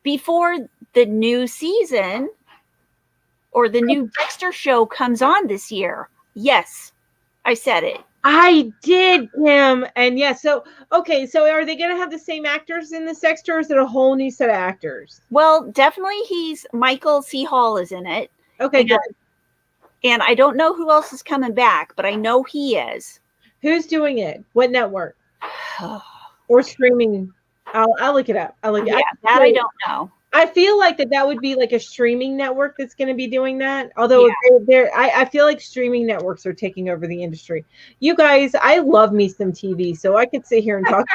Before the new season or the new Dexter show comes on this year. Yes, I said it. I did, Kim. And yeah, so okay, so are they gonna have the same actors in this extra, or is it a whole new set of actors? Well, definitely he's Michael C. Hall is in it. Okay, good. And I don't know who else is coming back, but I know he is. Who's doing it? What network? Or streaming? I'll look it up. I don't know. I feel like that would be like a streaming network that's going to be doing that. Although I feel like streaming networks are taking over the industry. You guys, I love me some TV, so I could sit here and talk.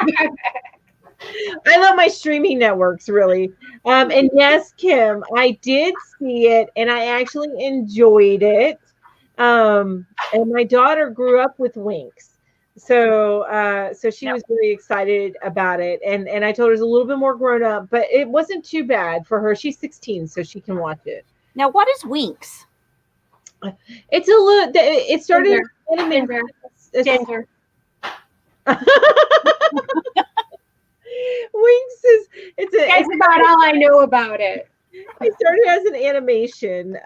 I love my streaming networks, really. And yes, Kim, I did see it, and I actually enjoyed it. And my daughter grew up with Winx. So she was very excited about it, and I told her it's a little bit more grown up, but it wasn't too bad for her. She's 16, so she can watch it. Now, what is Winx? It's a little. It started Ginger. Winx is That's about all I know about it. It started as an animation.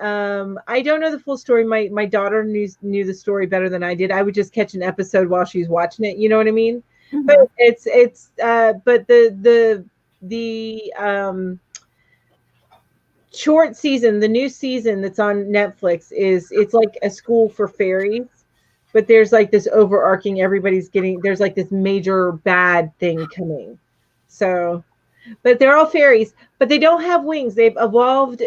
I don't know the full story. My daughter knew the story better than I did. I would just catch an episode while she's watching it. You know what I mean? Mm-hmm. But but the short season, the new season that's on Netflix it's like a school for fairies, but there's like this overarching. There's like this major bad thing coming. So. But they're all fairies, but they don't have wings. They've evolved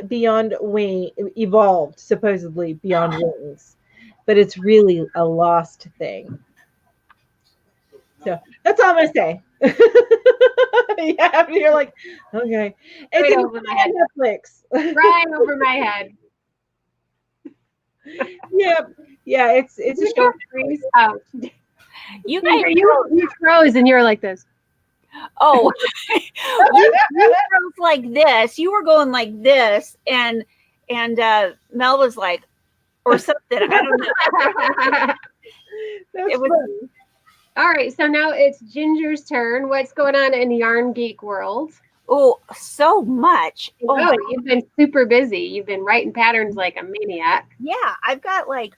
supposedly beyond wings, but it's really a lost thing. So that's all I'm gonna say. Yeah, you're like, okay, it's right over my head. Netflix. Right over my head. Yeah, it's a short series. You guys, you froze and you're like this. Oh, you froze like this. You were going like this, and Mel was like, or something. I don't know. It was funny. All right, so now it's Ginger's turn. What's going on in Yarn Geek world? Oh, so much. Oh, you've been super busy. You've been writing patterns like a maniac. Yeah, I've got like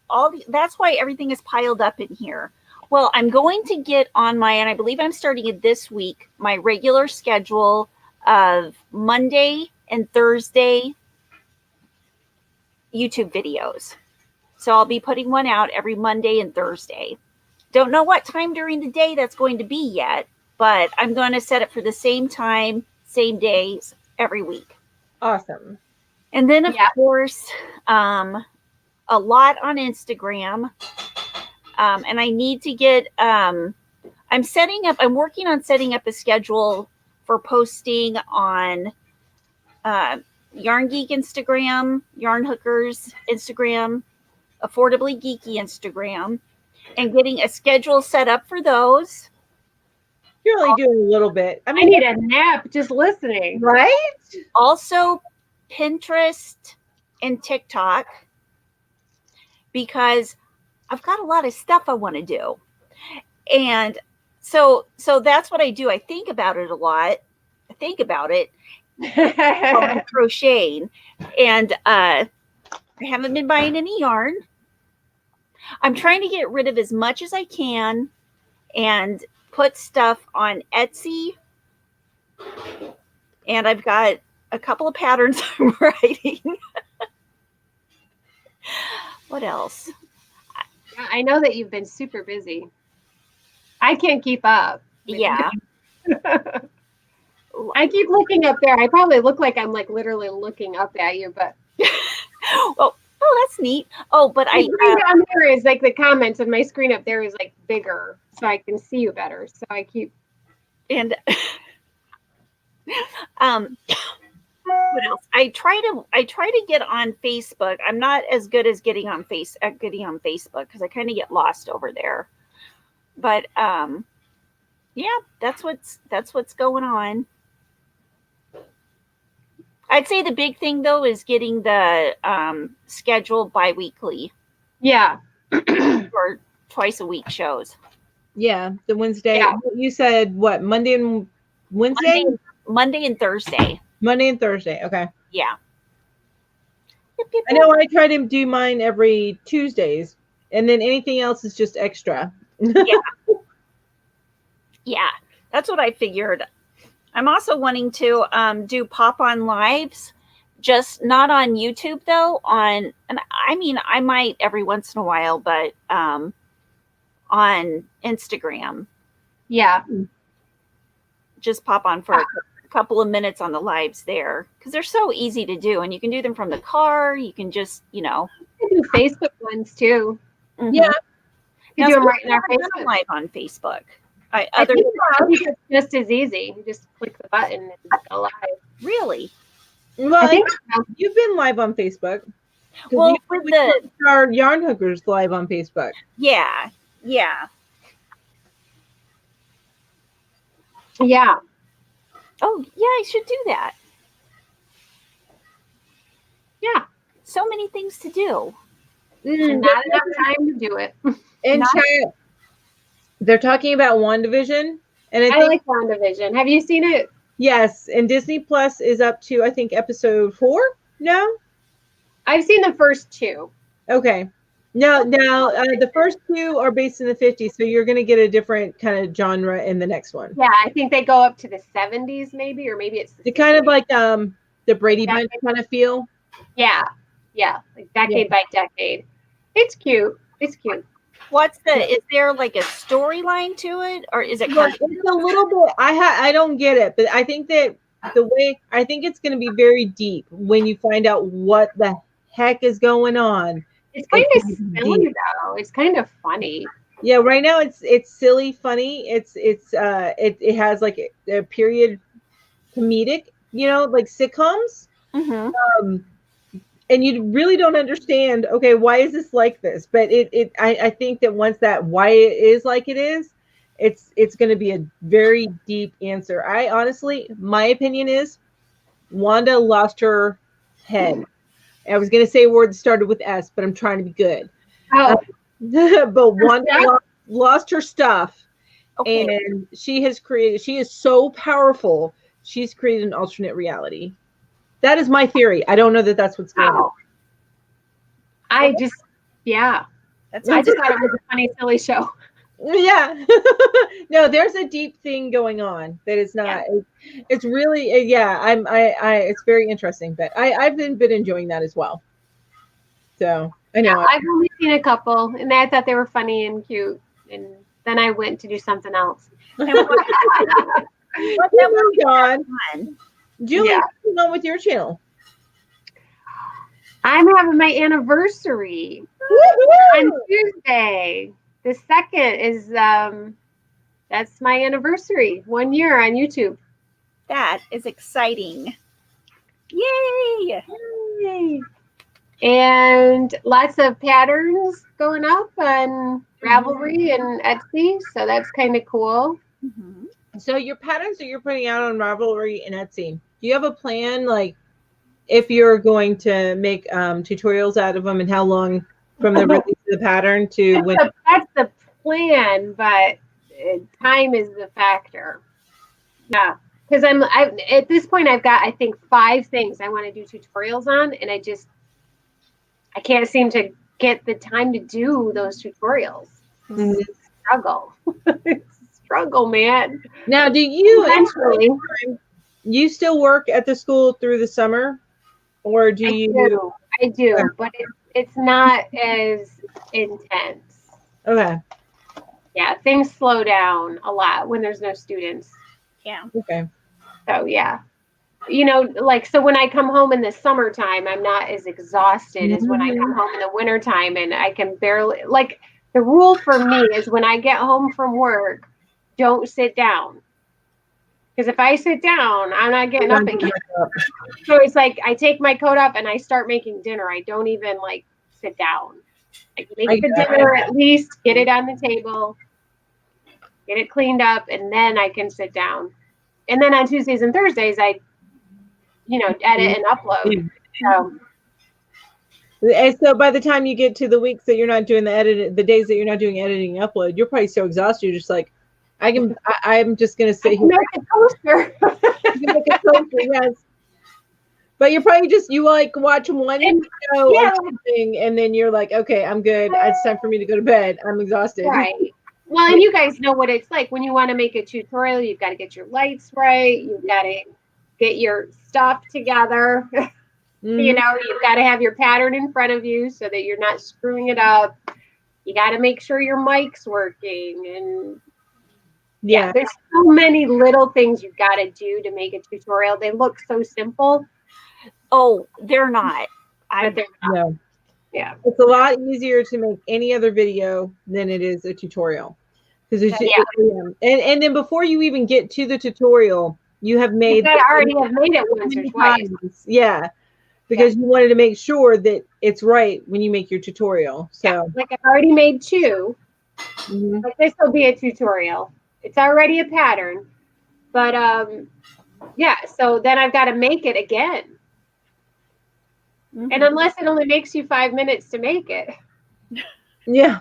that's why everything is piled up in here. Well, I'm going to get on and I believe I'm starting it this week, my regular schedule of Monday and Thursday YouTube videos. So I'll be putting one out every Monday and Thursday. Don't know what time during the day that's going to be yet, but I'm going to set it for the same time, same days, every week. Awesome. And then, of course, a lot on Instagram. And I need to get, I'm working on setting up a schedule for posting on Yarn Geek Instagram, Yarn Hookers Instagram, Affordably Geeky Instagram, and getting a schedule set up for those. You're only doing a little bit. I need a nap just listening. Right? Also, Pinterest and TikTok, because I've got a lot of stuff I want to do. And so that's what I do. I think about it a lot. I think about it while I'm crocheting. And I haven't been buying any yarn. I'm trying to get rid of as much as I can and put stuff on Etsy. And I've got a couple of patterns I'm writing. What else? I know that you've been super busy. I can't keep up. Yeah. I keep looking up there. I probably look like I'm like literally looking up at you, but oh, that's neat. Oh, but my screen down there is like the comments, and my screen up there is like bigger, so I can see you better. So I keep and what else? I try to get on Facebook. I'm not as good as getting on Facebook because I kind of get lost over there. But yeah, that's what's going on. I'd say the big thing though is getting the schedule bi-weekly. Yeah. Or twice a week shows. Yeah, the Wednesday. Yeah. You said what? Monday and Wednesday? Monday and Thursday. Monday and Thursday. Okay. Yeah. I know I try to do mine every Tuesdays, and then anything else is just extra. Yeah, that's what I figured. I'm also wanting to do pop-on lives, just not on YouTube though. And I mean, I might every once in a while, but on Instagram, Yeah. just pop on for a couple of minutes on the lives there because they're so easy to do, and you can do them from the car. You can just, You can do Facebook ones too. Yeah. You Now, do them see, right in our I've never done a Facebook. live on Facebook. I Other think it's just as easy. You just click the button and go live. really? Well, I think you've been live on Facebook. 'Cause Well, we with the our yarn hookers live on Facebook. yeah. yeah. Oh, yeah, I should do that. Yeah. So many things to do. And not enough time to do it. In chat, they're talking about WandaVision, and I like WandaVision. Have you seen it? yes, and Disney Plus is up to I think episode 4. No, I've seen the first 2. okay. No, the first 2 are based in the 50s, so you're going to get a different kind of genre in the next one. Yeah, I think they go up to the 70s maybe, or maybe it's the It's kind of 60s. like the Brady Bunch kind of feel. Yeah, like decade by decade. It's cute. It's cute. Is there like a storyline to it, or is it Well, cartoon? it's a little bit. I don't get it, but I think that I think it's going to be very deep when you find out what the heck is going on. It's kind of It's silly deep. though. It's kind of funny. Yeah, right now it's silly, funny. It has like a period comedic, like sitcoms. Mm-hmm. And you really don't understand, okay, why is this like this? But I think that once that why it is like it is, it's going to be a very deep answer. I honestly, my opinion is Wanda lost her head. I was going to say a word that started with S, but I'm trying to be good. Oh, But Wanda lost her stuff. Okay. And she is so powerful. She's created an alternate reality. That is my theory. I don't know that that's what's going on. I That's just thought it was a funny, silly show. Yeah. No, there's a deep thing going on that is not. It's really it's very interesting. But I've been enjoying that as well. So I know. I've only seen a couple, and I thought they were funny and cute, and then I went to do something else. On. Julie, what's going on with your channel? I'm having my anniversary on Tuesday. The 2nd is that's my anniversary. 1 year on YouTube. That is exciting. Yay! Yay. And lots of patterns going up on Ravelry and Etsy, so that's kind of cool. Mm-hmm. So your patterns that you're putting out on Ravelry and Etsy, do you have a plan, like if you're going to make tutorials out of them, and how long from the release of the pattern to when? That's the plan, but time is the factor. Yeah, because at this point I've got I think 5 things I want to do tutorials on, and I can't seem to get the time to do those tutorials. Mm-hmm. It's a struggle. It's a struggle, man. Now, do you Eventually, you still work at the school through the summer, or do you? I do, but it's not as intense. Okay. Yeah, things slow down a lot when there's no students. Yeah. Okay. So yeah. So when I come home in the summertime, I'm not as exhausted as when I come home in the wintertime, and I can barely, the rule for me is when I get home from work, don't sit down. Because if I sit down, I'm not getting up again. So it's like I take my coat off and I start making dinner. I don't even sit down. I make the dinner at least, get it on the table, get it cleaned up, and then I can sit down. And then on Tuesdays and Thursdays, I edit and upload. And so by the time you get to the weeks that you're not doing the edit, the days that you're not doing editing and upload, you're probably so exhausted. You're just like, I'm just going to sit here. Make a toaster. Yes. But you're probably you watch one show or something, and then you're like, okay, I'm good. It's time for me to go to bed. I'm exhausted. Right. Well, and you guys know what it's like when you want to make a tutorial. You've got to get your lights right. You've got to get your stuff together. You know, you've got to have your pattern in front of you so that you're not screwing it up. You got to make sure your mic's working. And yeah, there's so many little things you've got to do to make a tutorial. They look so simple. Oh, they're not. But they're not. No. Yeah. It's a lot easier to make any other video than it is a tutorial. Because it's just, and then before you even get to the tutorial, you have made already have made it once or twice. Yeah. Because you wanted to make sure that it's right when you make your tutorial. So like I've already made 2. But this will be a tutorial. It's already a pattern. But yeah, so then I've got to make it again. And unless it only makes you 5 minutes to make it. Yeah.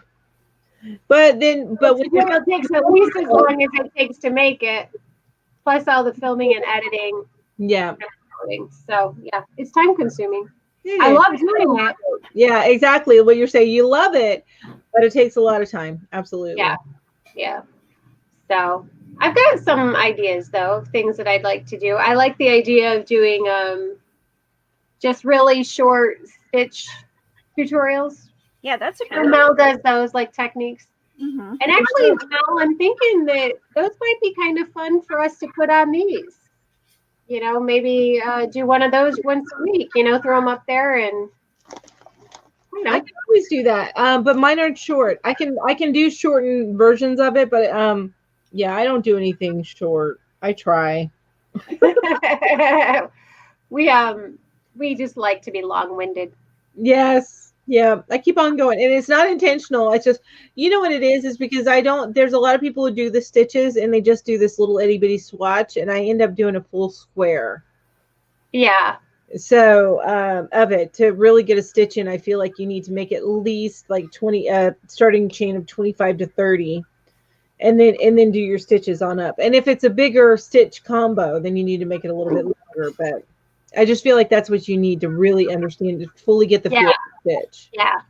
But then it takes at least as long as it takes to make it, plus all the filming and editing. Yeah. So yeah, it's time consuming. I love doing that. Yeah, exactly what you're saying. You love it, but it takes a lot of time. Absolutely. Yeah. Yeah. So I've got some ideas though of things that I'd like to do. I like the idea of doing just really short stitch tutorials. Yeah, that's a good Mel does those like techniques. Mm-hmm. And actually, Mel, I'm thinking that those might be kind of fun for us to put on these. You know, maybe do one of those once a week, you know, throw them up there and, you know. I can always do that. But mine aren't short. I can do shortened versions of it, but yeah, I don't do anything short. I try. We just like to be long-winded. Yes. Yeah, I keep on going, and it's not intentional. It's just, you know what it is because there's a lot of people who do the stitches and they just do this little itty bitty swatch, and I end up doing a full square. Yeah. So of it to really get a stitch in, I feel like you need to make at least like 20 starting chain of 25 to 30, and then do your stitches on up. And if it's a bigger stitch combo, then you need to make it a little bit longer. But I just feel like that's what you need to really understand to fully get the feel of the stitch. Yeah.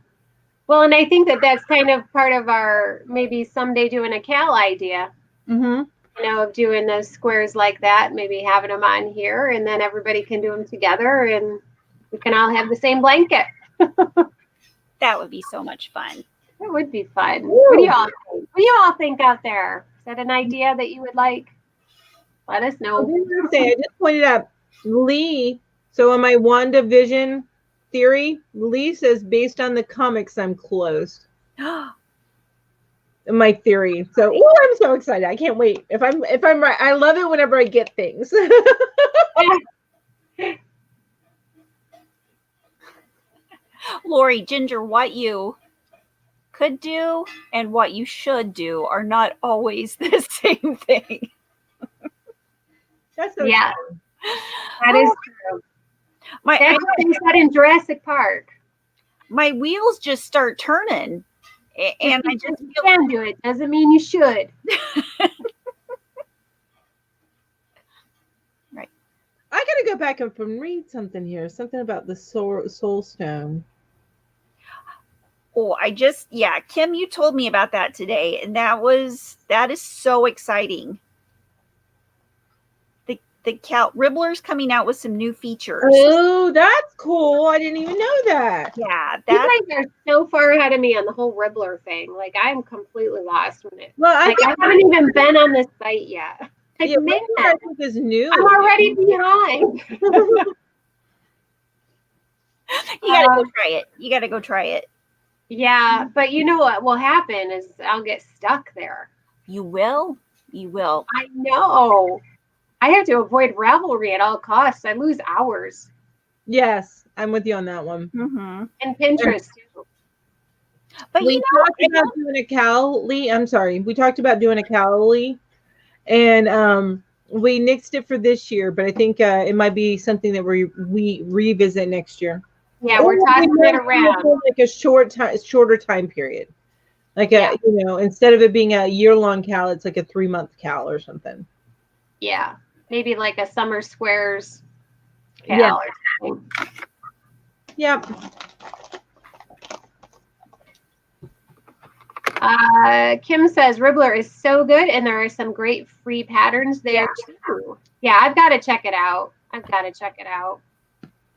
Well, and I think that that's kind of part of our maybe someday doing a Cal idea. Mm-hmm. You know, of doing those squares like that, maybe having them on here, and then everybody can do them together, and we can all have the same blanket. That would be so much fun. It would be fun. What do you all think? What do you all think out there? Is that an idea that you would like? Let us know. I just pointed out Lee. So in my WandaVision theory, Lee says based on the comics, I'm closed. My theory. So I'm so excited. I can't wait. If I'm right, I love it whenever I get things. Lori, Ginger, what you could do and what you should do are not always the same thing. That's so yeah. true. That is true. That's what they said in Jurassic Park. My wheels just start turning. And I just you can do it. Doesn't mean you should. Right. I gotta go back and read something here. Something about the soul stone. Oh, Kim, you told me about that today, and that is so exciting. The Ribbler's coming out with some new features. Oh, that's cool. I didn't even know that. Yeah, you guys are so far ahead of me on the whole Ribbler thing. Like, I'm completely lost with it. Well, I haven't even been on the site yet. Like, yeah, man, I think is new. I'm already behind. You gotta go try it. You gotta go try it. Yeah, but you know what will happen is I'll get stuck there. You will? You will. I know. I have to avoid Ravelry at all costs. I lose hours. Yes, I'm with you on that one. Mm-hmm. And Pinterest too. But we talked about doing a Cowley. I'm sorry. We talked about doing a Cowley, and we nixed it for this year. But I think it might be something that we revisit next year. Yeah, we're tossing it around. Like a shorter time period. Like instead of it being a year-long cal, it's like a 3-month cal or something. Yeah, maybe like a summer squares cal or something. Yep. Kim says Ribbler is so good, and there are some great free patterns there too. Yeah, I've got to check it out.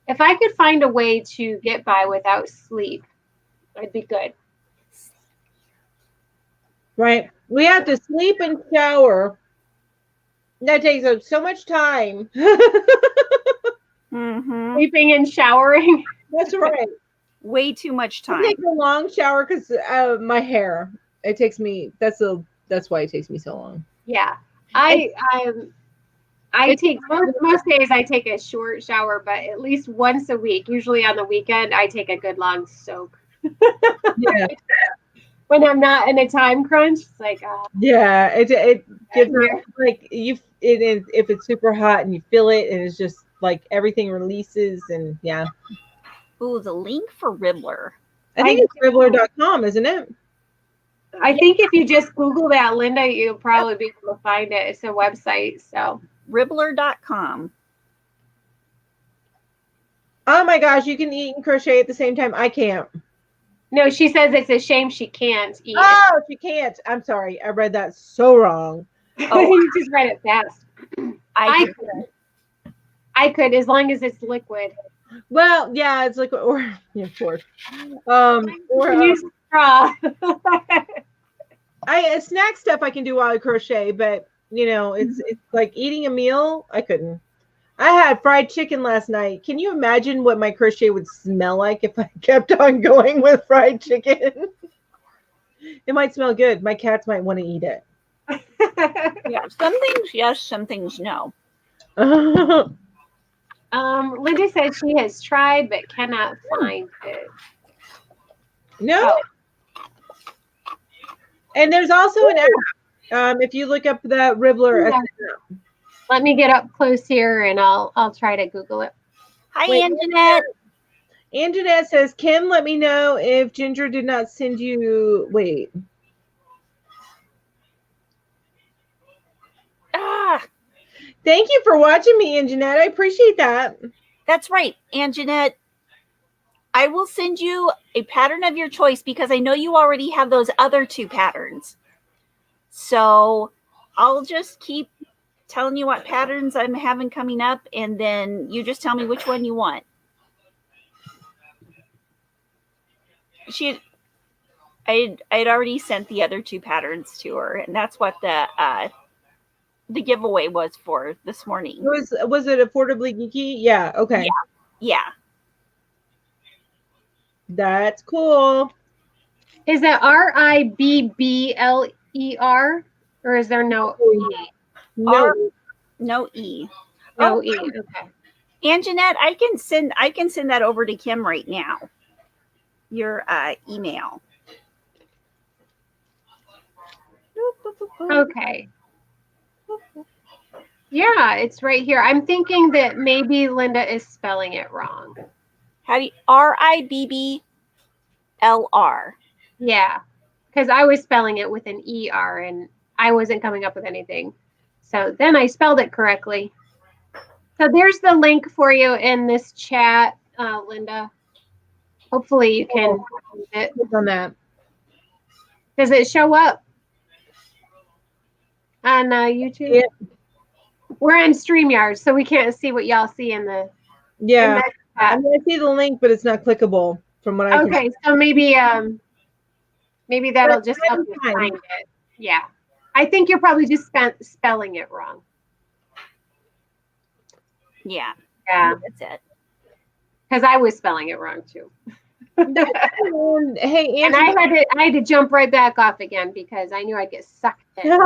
If I could find a way to get by without sleep, I'd be good. Right. We have to sleep and shower. That takes up so much time. Sleeping and showering. That's right. Way too much time. I take a long shower because my hair. It takes me. That's why it takes me so long. Yeah, I take most days I take a short shower, but at least once a week, usually on the weekend, I take a good long soak. Yeah. When I'm not in a time crunch, it's like yeah, it gets like if it's super hot and you feel it and it's just like everything releases and yeah. Ooh, the link for Ribbler. I think it's Ribbler.com, isn't it? I think if you just Google that, Linda, you'll probably be able to find it. It's a website, so Ribbler.com. Oh my gosh, you can eat and crochet at the same time. I can't. No, she says it's a shame she can't eat. Oh, she can't. I'm sorry. I read that so wrong. Oh, you just read it fast. I could, as long as it's liquid. Well, yeah, it's liquid or yeah, of course. Or use straw. snack stuff I can do while I crochet, but it's like eating a meal. I couldn't. I had fried chicken last night. Can you imagine what my crochet would smell like if I kept on going with fried chicken? It might smell good. My cats might want to eat it. Yeah, some things yes, some things no. Linda says she has tried but cannot find it. No. Oh. And there's also an app. If you look up the Ribbler. Yeah. Let me get up close here and I'll try to Google it. Hi, Anjanette. Anjanette says, Kim, let me know if Ginger did not send you. Wait. Thank you for watching me, Anjanette. I appreciate that. That's right, Anjanette. I will send you a pattern of your choice because I know you already have those other 2 patterns. So I'll just keep telling you what patterns I'm having coming up, and then you just tell me which one you want. I'd already sent the other 2 patterns to her, and that's what the giveaway was for this morning. Was it Affordably Geeky? Yeah. Okay. Yeah. That's cool. Is it Ribbler or is there no E? No. No E. No E. Okay. Anjanette, I can send that over to Kim right now. Your email. Okay. Yeah, it's right here. I'm thinking that maybe Linda is spelling it wrong. How do you Ribbler? Yeah, because I was spelling it with an ER and I wasn't coming up with anything. So then I spelled it correctly. So there's the link for you in this chat, Linda. Hopefully you can use it. Click on that. Does it show up on YouTube? Yeah. We're on StreamYard, so we can't see what y'all see in the. Yeah, I see the link, but it's not clickable from what I can. Okay, so maybe that'll just help you find it. Yeah, I think you're probably just spelling it wrong. Yeah, that's it. Because I was spelling it wrong too. Hey, and I had to jump right back off again because I knew I'd get sucked in.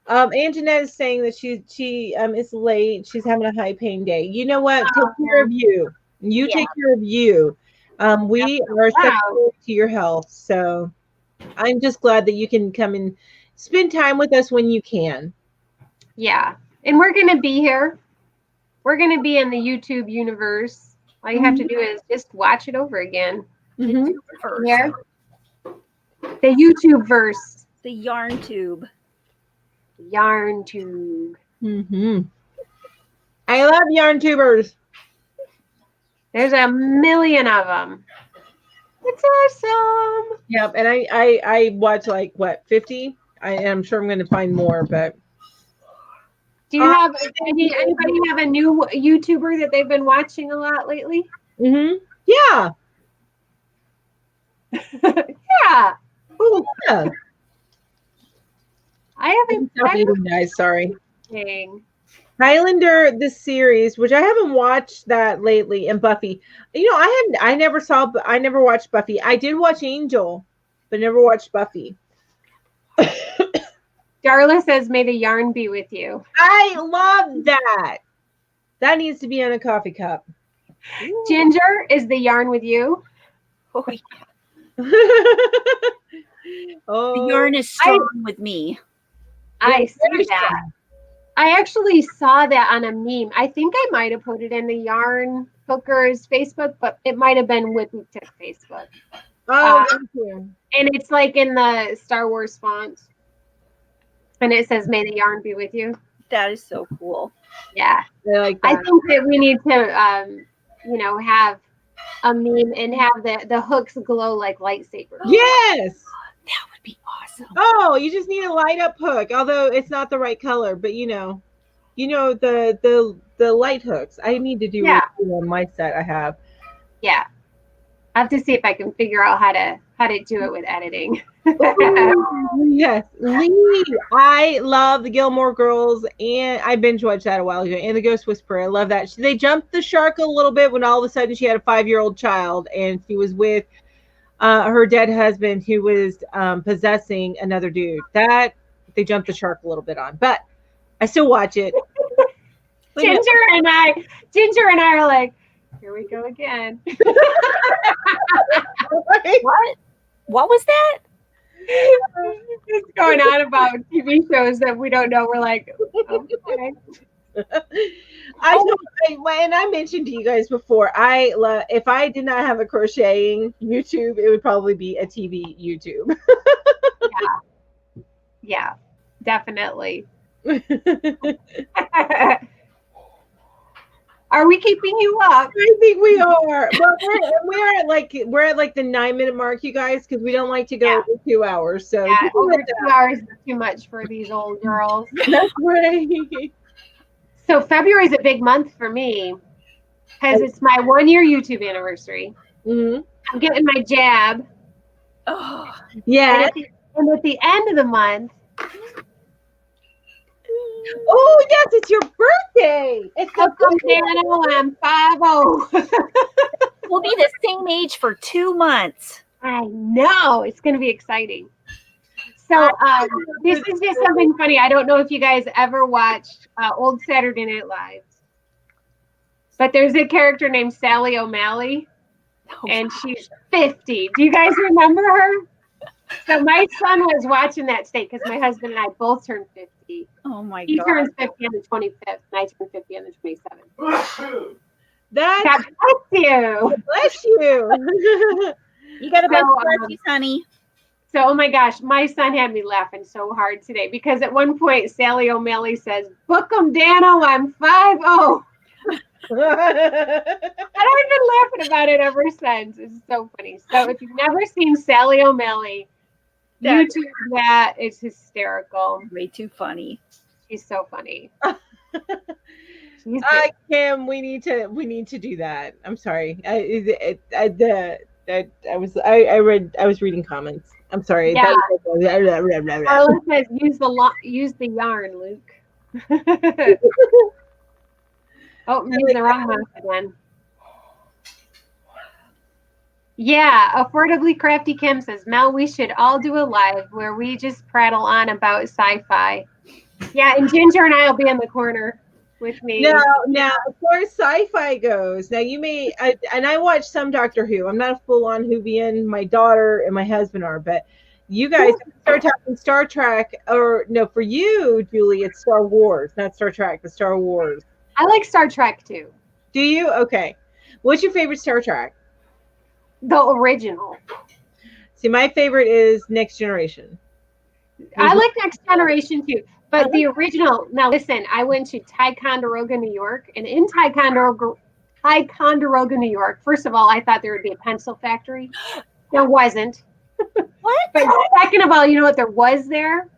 Anjanette is saying that she is late. She's having a high pain day. You know what? Take care of you. Take care of you. We are sensitive to your health, so I'm just glad that you can come and spend time with us when you can. Yeah, and we're gonna be here. We're gonna be in the YouTube universe. All you have to do is just watch it over again. Here, the YouTube verse. The yarn tube. Yarn tube. I love yarn tubers. There's a million of them. It's awesome. Yep, and I watch like what 50. I'm sure I'm going to find more, but Do you have anybody have a new YouTuber that they've been watching a lot lately? yeah. Yeah. Ooh, Yeah. I haven't. Stop eating, guys. Sorry. Dang. Highlander, the series, which I haven't watched that lately, and Buffy. You know, I never watched Buffy. I did watch Angel, but never watched Buffy. Darla says, "May the yarn be with you." I love that. That needs to be on a coffee cup. Ginger, is the yarn with you? Oh, yeah. Oh, The yarn is strong with me. I see that. I actually saw that on a meme. I think I might have put it in the Yarn Hookers Facebook, but it might have been with the Tick Facebook. Oh, thank you. And it's like in the Star Wars font. And it says, "May the yarn be with you." That is so cool. Yeah. I like I that. think that we need to, have a meme and have the hooks glow like lightsabers. Yes. That would be awesome. Oh, you just need a light up hook, although it's not the right color, but you know the light hooks. I need to do Yeah. on my set I have. Yeah. I have to see if I can figure out how to do it with editing. Yes, Lee. I love the Gilmore Girls, and I binge watched that a while ago. And the Ghost Whisperer, I love that. They jumped the shark a little bit when all of a sudden she had a 5-year-old child, and she was with her dead husband who was possessing another dude. That they jumped the shark a little bit on, but I still watch it. Ginger and I are like, here we go again. What was that? Just going on about TV shows that we don't know. We're like, okay. And I mentioned to you guys before, if I did not have a crocheting YouTube, it would probably be a TV YouTube. Yeah, definitely. Are we keeping you up? I think we are. But we're at like the 9-minute mark, you guys, because we don't like to go over 2 hours. So yeah, over 2 hours is too much for these old girls. That's right. So February is a big month for me because it's my 1-year YouTube anniversary. Mm-hmm. I'm getting my jab. Oh, yeah. And at the end of the month. Oh, yes, it's your birthday. It's Welcome, Daniel. I'm 50. we'll be the same age for 2 months. I know. It's going to be exciting. So this is just something funny. I don't know if you guys ever watched old Saturday Night Live. But there's a character named Sally O'Malley. And she's 50. Do you guys remember her? So my son was watching that today because my husband and I both turned 50. Oh my He God. turns 50 on the 25th, and I turn 50 on the 27th. That's God bless you. bless you. You got a bunch So, of blessings, honey. So, oh my gosh, my son had me laughing so hard today because at one point Sally O'Malley says, "Book 'em, Dano, I'm 50." And I've been laughing about it ever since. It's so funny. So if you've never seen Sally O'Malley, YouTube that. It's hysterical. Way too funny. She's so funny. Kim, we need to do that. I'm sorry. I was reading comments. I'm sorry. Yeah. Carla says use the yarn, Luke. Oh, I'm using the wrong one again. Yeah, Affordably Crafty Kim says, Mel, we should all do a live where we just prattle on about sci-fi. Yeah, and Ginger and I will be in the corner with me. Now, as far as sci-fi goes, now you may, and I watch some Doctor Who. I'm not a full-on Whovian. My daughter and my husband are, but you guys start talking Star Trek, or no, for you, Julie, it's Star Wars, not Star Trek, but Star Wars. I like Star Trek too. Do you? Okay. What's your favorite Star Trek? The original. See, my favorite is Next Generation. I like Next Generation too, but the original. Now listen, I went to Ticonderoga, New York, and in Ticonderoga, New York. First of all, I thought there would be a pencil factory. There wasn't. What? But second of all, you know what there was there?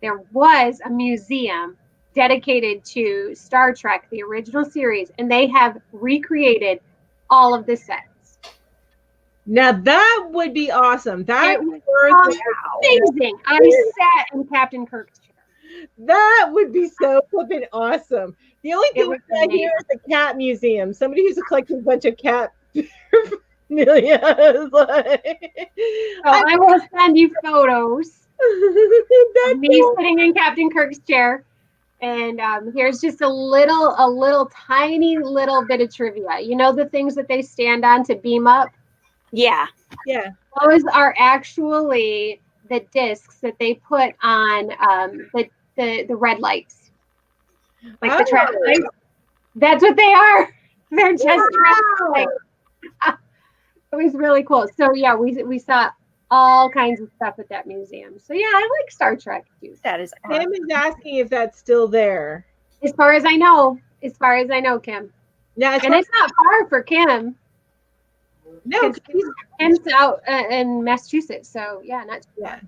There was a museum dedicated to Star Trek, the original series, and they have recreated all of the sets. Now that would be awesome. That It would was amazing. I sat in Captain Kirk's chair. That would be so flippin' awesome. The only thing was I hear is the cat museum. Somebody who's collecting a bunch of cat paraphernalia. I will send you photos of me cool. sitting in Captain Kirk's chair. And here's just a little tiny little bit of trivia. You know the things that they stand on to beam up? Yeah. Yeah. Those are actually the discs that they put on the red lights. Like the traffic lights. That's what they are. They're just traffic lights. It was really cool. So yeah, we saw all kinds of stuff at that museum. So yeah, I like Star Trek too. That is Kim is asking if that's still there. As far as I know, Kim. Yeah, And it's not far for Kim. No, Kim's out in Massachusetts, so yeah, not too bad.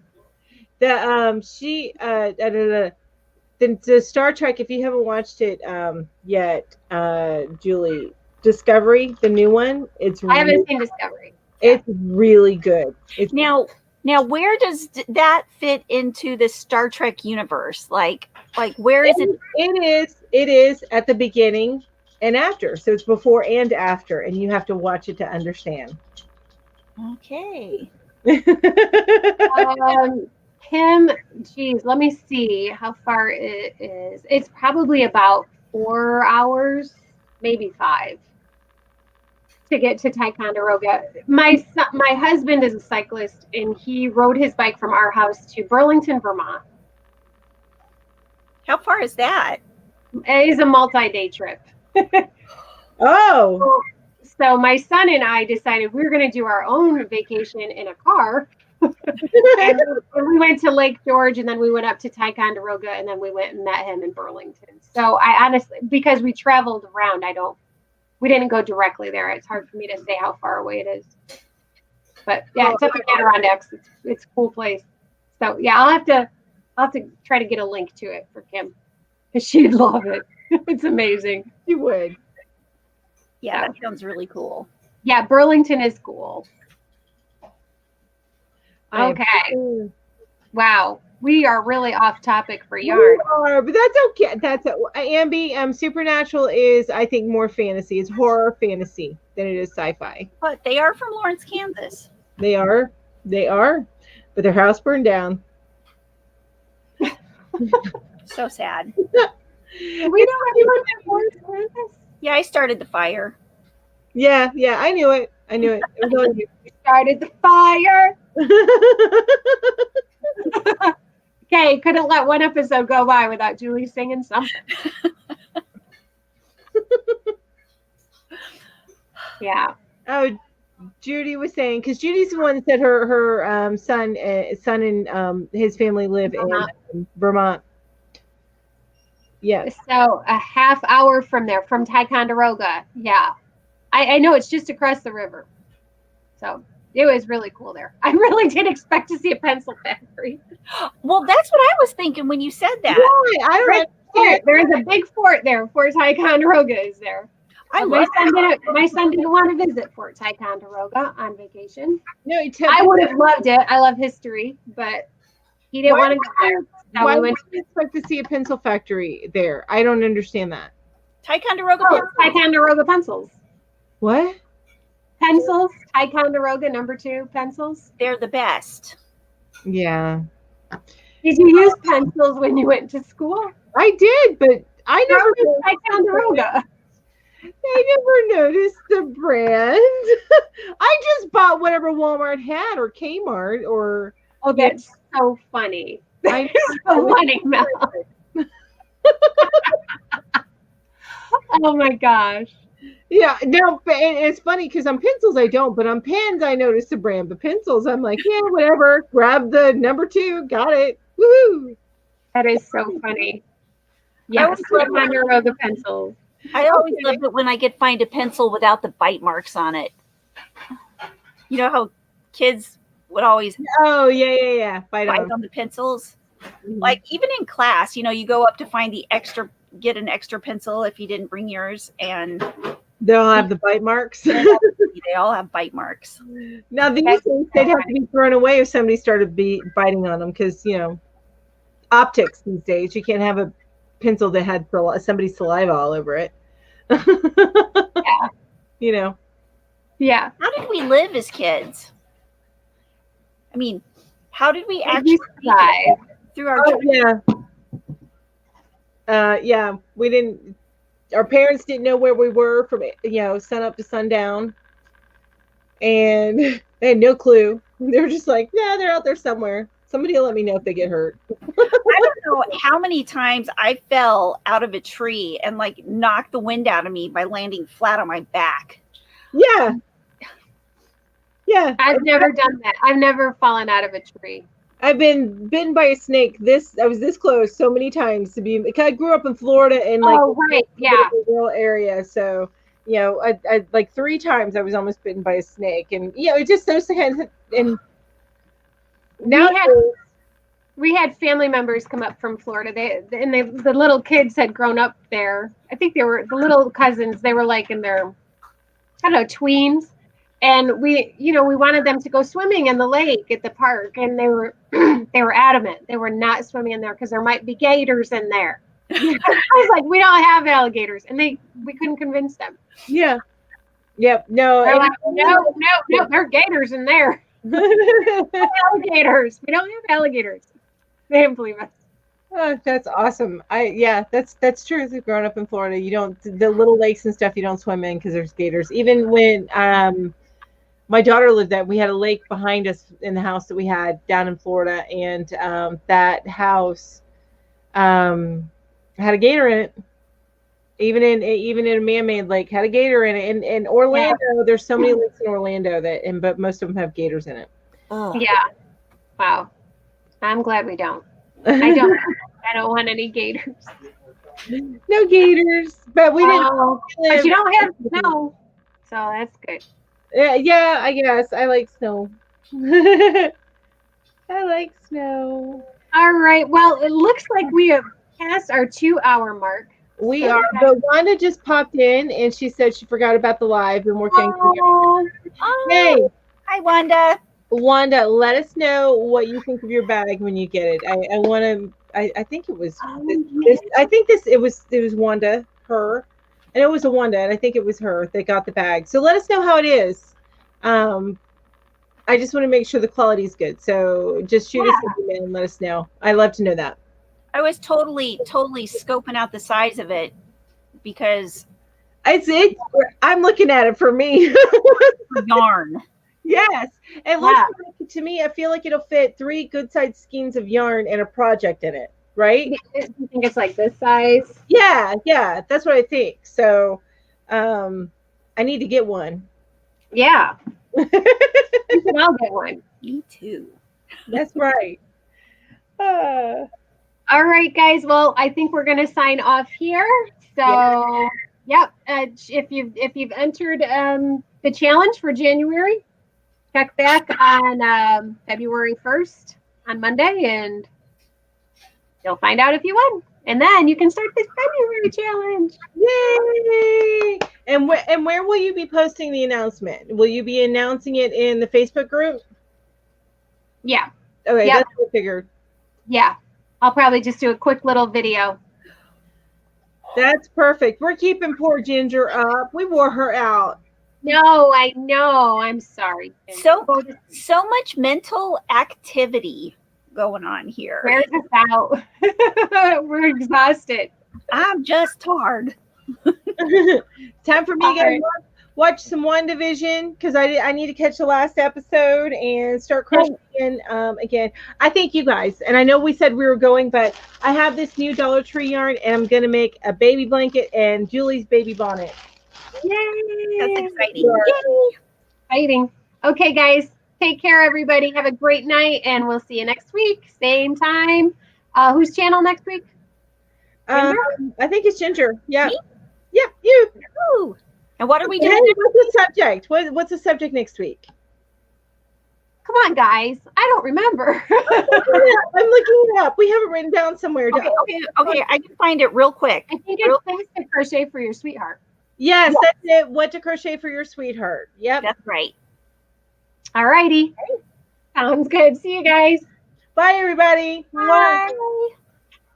The Star Trek, if you haven't watched it yet, Julie, Discovery, the new one, I haven't seen Discovery. It's really good. Now where does that fit into the Star Trek universe? Like where is it? It is at the beginning and after. So it's before and after, and you have to watch it to understand. Okay. Kim, geez, let me see how far it is. It's probably about 4 hours, maybe 5, to get to Ticonderoga. My husband is a cyclist, and he rode his bike from our house to Burlington, Vermont. How far is that? It is a multi-day trip. Oh. So my son and I decided we were going to do our own vacation in a car. And we went to Lake George, and then we went up to Ticonderoga, and then we went and met him in Burlington. So I honestly, because we traveled around, we didn't go directly there. It's hard for me to say how far away it is. But yeah, it's up in Adirondacks. It's a cool place. So yeah, I'll have to try to get a link to it for Kim, because she'd love it. It's amazing. She would. Yeah, that sounds really cool. Yeah, Burlington is cool. Okay. Wow. We are really off topic for yarn. We are, but that's okay. That's Ambi. Supernatural is, I think, more fantasy. It's horror fantasy than it is sci-fi. But they are from Lawrence, Kansas. They are. But their house burned down. So sad. We know anyone from Lawrence, Kansas? Yeah, I started the fire. Yeah, I knew it. It was on you. You started the fire. Okay, couldn't let one episode go by without Julie singing something. Yeah. Oh, Judy was saying, because Judy's the one that said her son and his family live in Vermont. Yeah. So a half hour from there, from Ticonderoga. Yeah. I know, it's just across the river. So it was really cool there. I really didn't expect to see a pencil factory. Well, that's what I was thinking when you said that. Why? I don't understand. There's a big fort there. Fort Ticonderoga is there. My son didn't want to visit Fort Ticonderoga on vacation. No, I would have loved it. I love history, but he didn't want to go there. So why we would went you expect to see a pencil factory there? I don't understand that. Ticonderoga pencils. What? Pencils, Ticonderoga #2 pencils. They're the best. Yeah. Did you use pencils when you went to school? I did, but I never Ticonderoga. I never noticed the brand. I just bought whatever Walmart had or Kmart or. Oh, that's so funny. I'm so funny, Mel. Oh my gosh. Yeah, no, it's funny because on pencils I don't, but on pens I noticed the brand. But pencils, I'm like, yeah, whatever. Grab the #2, got it. Woohoo! That is so funny. Yes, Ticonderoga pencils. I always love it when I find a pencil without the bite marks on it. You know how kids would always Oh, yeah. Bite bite on. on the pencils. Mhm. Like even in class, you go up to find get an extra pencil if you didn't bring yours, and They'll have the bite marks. they all have bite marks. Now these days they'd have to be thrown away if somebody started biting on them, because optics these days, you can't have a pencil that had somebody's saliva all over it. Yeah. How did we live as kids? I mean, how did we actually survive through our yeah, we didn't, our parents didn't know where we were from sun up to sundown, and they had no clue. They were just like, yeah, they're out there somewhere, somebody will let me know if they get hurt. I don't know how many times I fell out of a tree and like knocked the wind out of me by landing flat on my back. Yeah, I've never done that. I've never fallen out of a tree. I've been bitten by a snake. I was this close so many times to be. Because I grew up in Florida in like a rural area, so I like 3 times I was almost bitten by a snake, and it just those kinds of, and now we had family members come up from Florida. The little kids had grown up there. I think they were the little cousins. They were like in their, I don't know, tweens. And we wanted them to go swimming in the lake at the park, and they were adamant they were not swimming in there because there might be gators in there. I was like, we don't have alligators, and we couldn't convince them. Yeah. Yep. No. They're like, no, there are gators in there. Alligators. We don't have alligators. They didn't believe us. Oh, that's awesome. That's true. Growing up in Florida, the little lakes and stuff you don't swim in because there's gators. Even when my daughter lived there, we had a lake behind us in the house that we had down in Florida, and that house had a gator in it. Even in a man-made lake, had a gator in it. And in Orlando, there's so many lakes in Orlando but most of them have gators in it. Oh. Yeah. Wow. I'm glad we don't. I don't want any gators. No gators, but we didn't. But you don't have snow, so that's good. Yeah, I guess I like snow. I like snow. All right. Well, it looks like we have passed our 2-hour mark. We are, but Wanda just popped in and she said she forgot about the live, and we're thanking you. Hey, hi Wanda. Wanda, let us know what you think of your bag when you get it. I want to. I think it was. It was Wanda, her. And it was a Wanda, and I think it was her that got the bag. So let us know how it is. I just want to make sure the quality is good. So just shoot us an email and let us know. I'd love to know that. I was totally scoping out the size of it because I'm looking at it for me. Yarn. Yes. It looks like, to me, I feel like it'll fit 3 good sized skeins of yarn and a project in it. Right? You think it's like this size? Yeah, that's what I think. So, I need to get one. Yeah, you can all get one. Me too. That's right. All right, guys. Well, I think we're gonna sign off here. So, yep. If you've entered the challenge for January, check back on February 1st on Monday, and you'll find out if you won, and then you can start this February challenge. Yay! And where will you be posting the announcement? Will you be announcing it in the Facebook group? Yeah. Okay, that's what I figured. Yeah, I'll probably just do a quick little video. That's perfect. We're keeping poor Ginger up. We wore her out. No, I know. I'm sorry. So much mental activity going on here. Wear this out. We're exhausted. I'm just tired. Time for me to watch some WandaVision because I need to catch the last episode and start crocheting again. I thank you guys, and I know we said we were going, but I have this new Dollar Tree yarn, and I'm gonna make a baby blanket and Julie's baby bonnet. Yay! That's exciting. Yay! Exciting. Okay, guys. Take care, everybody. Have a great night, and we'll see you next week. Same time. Whose channel next week? I think it's Ginger. Yeah. Me? Yeah, you. Ooh. And what are we doing? Hey, what's the subject? What's the subject next week? Come on, guys. I don't remember. I'm looking it up. We have it written down somewhere. Okay. I can find it real quick. I think it's things to crochet for your sweetheart. Yes, that's it. What to crochet for your sweetheart. Yep. That's right. All righty. Sounds good. See you guys. Bye, everybody. Bye.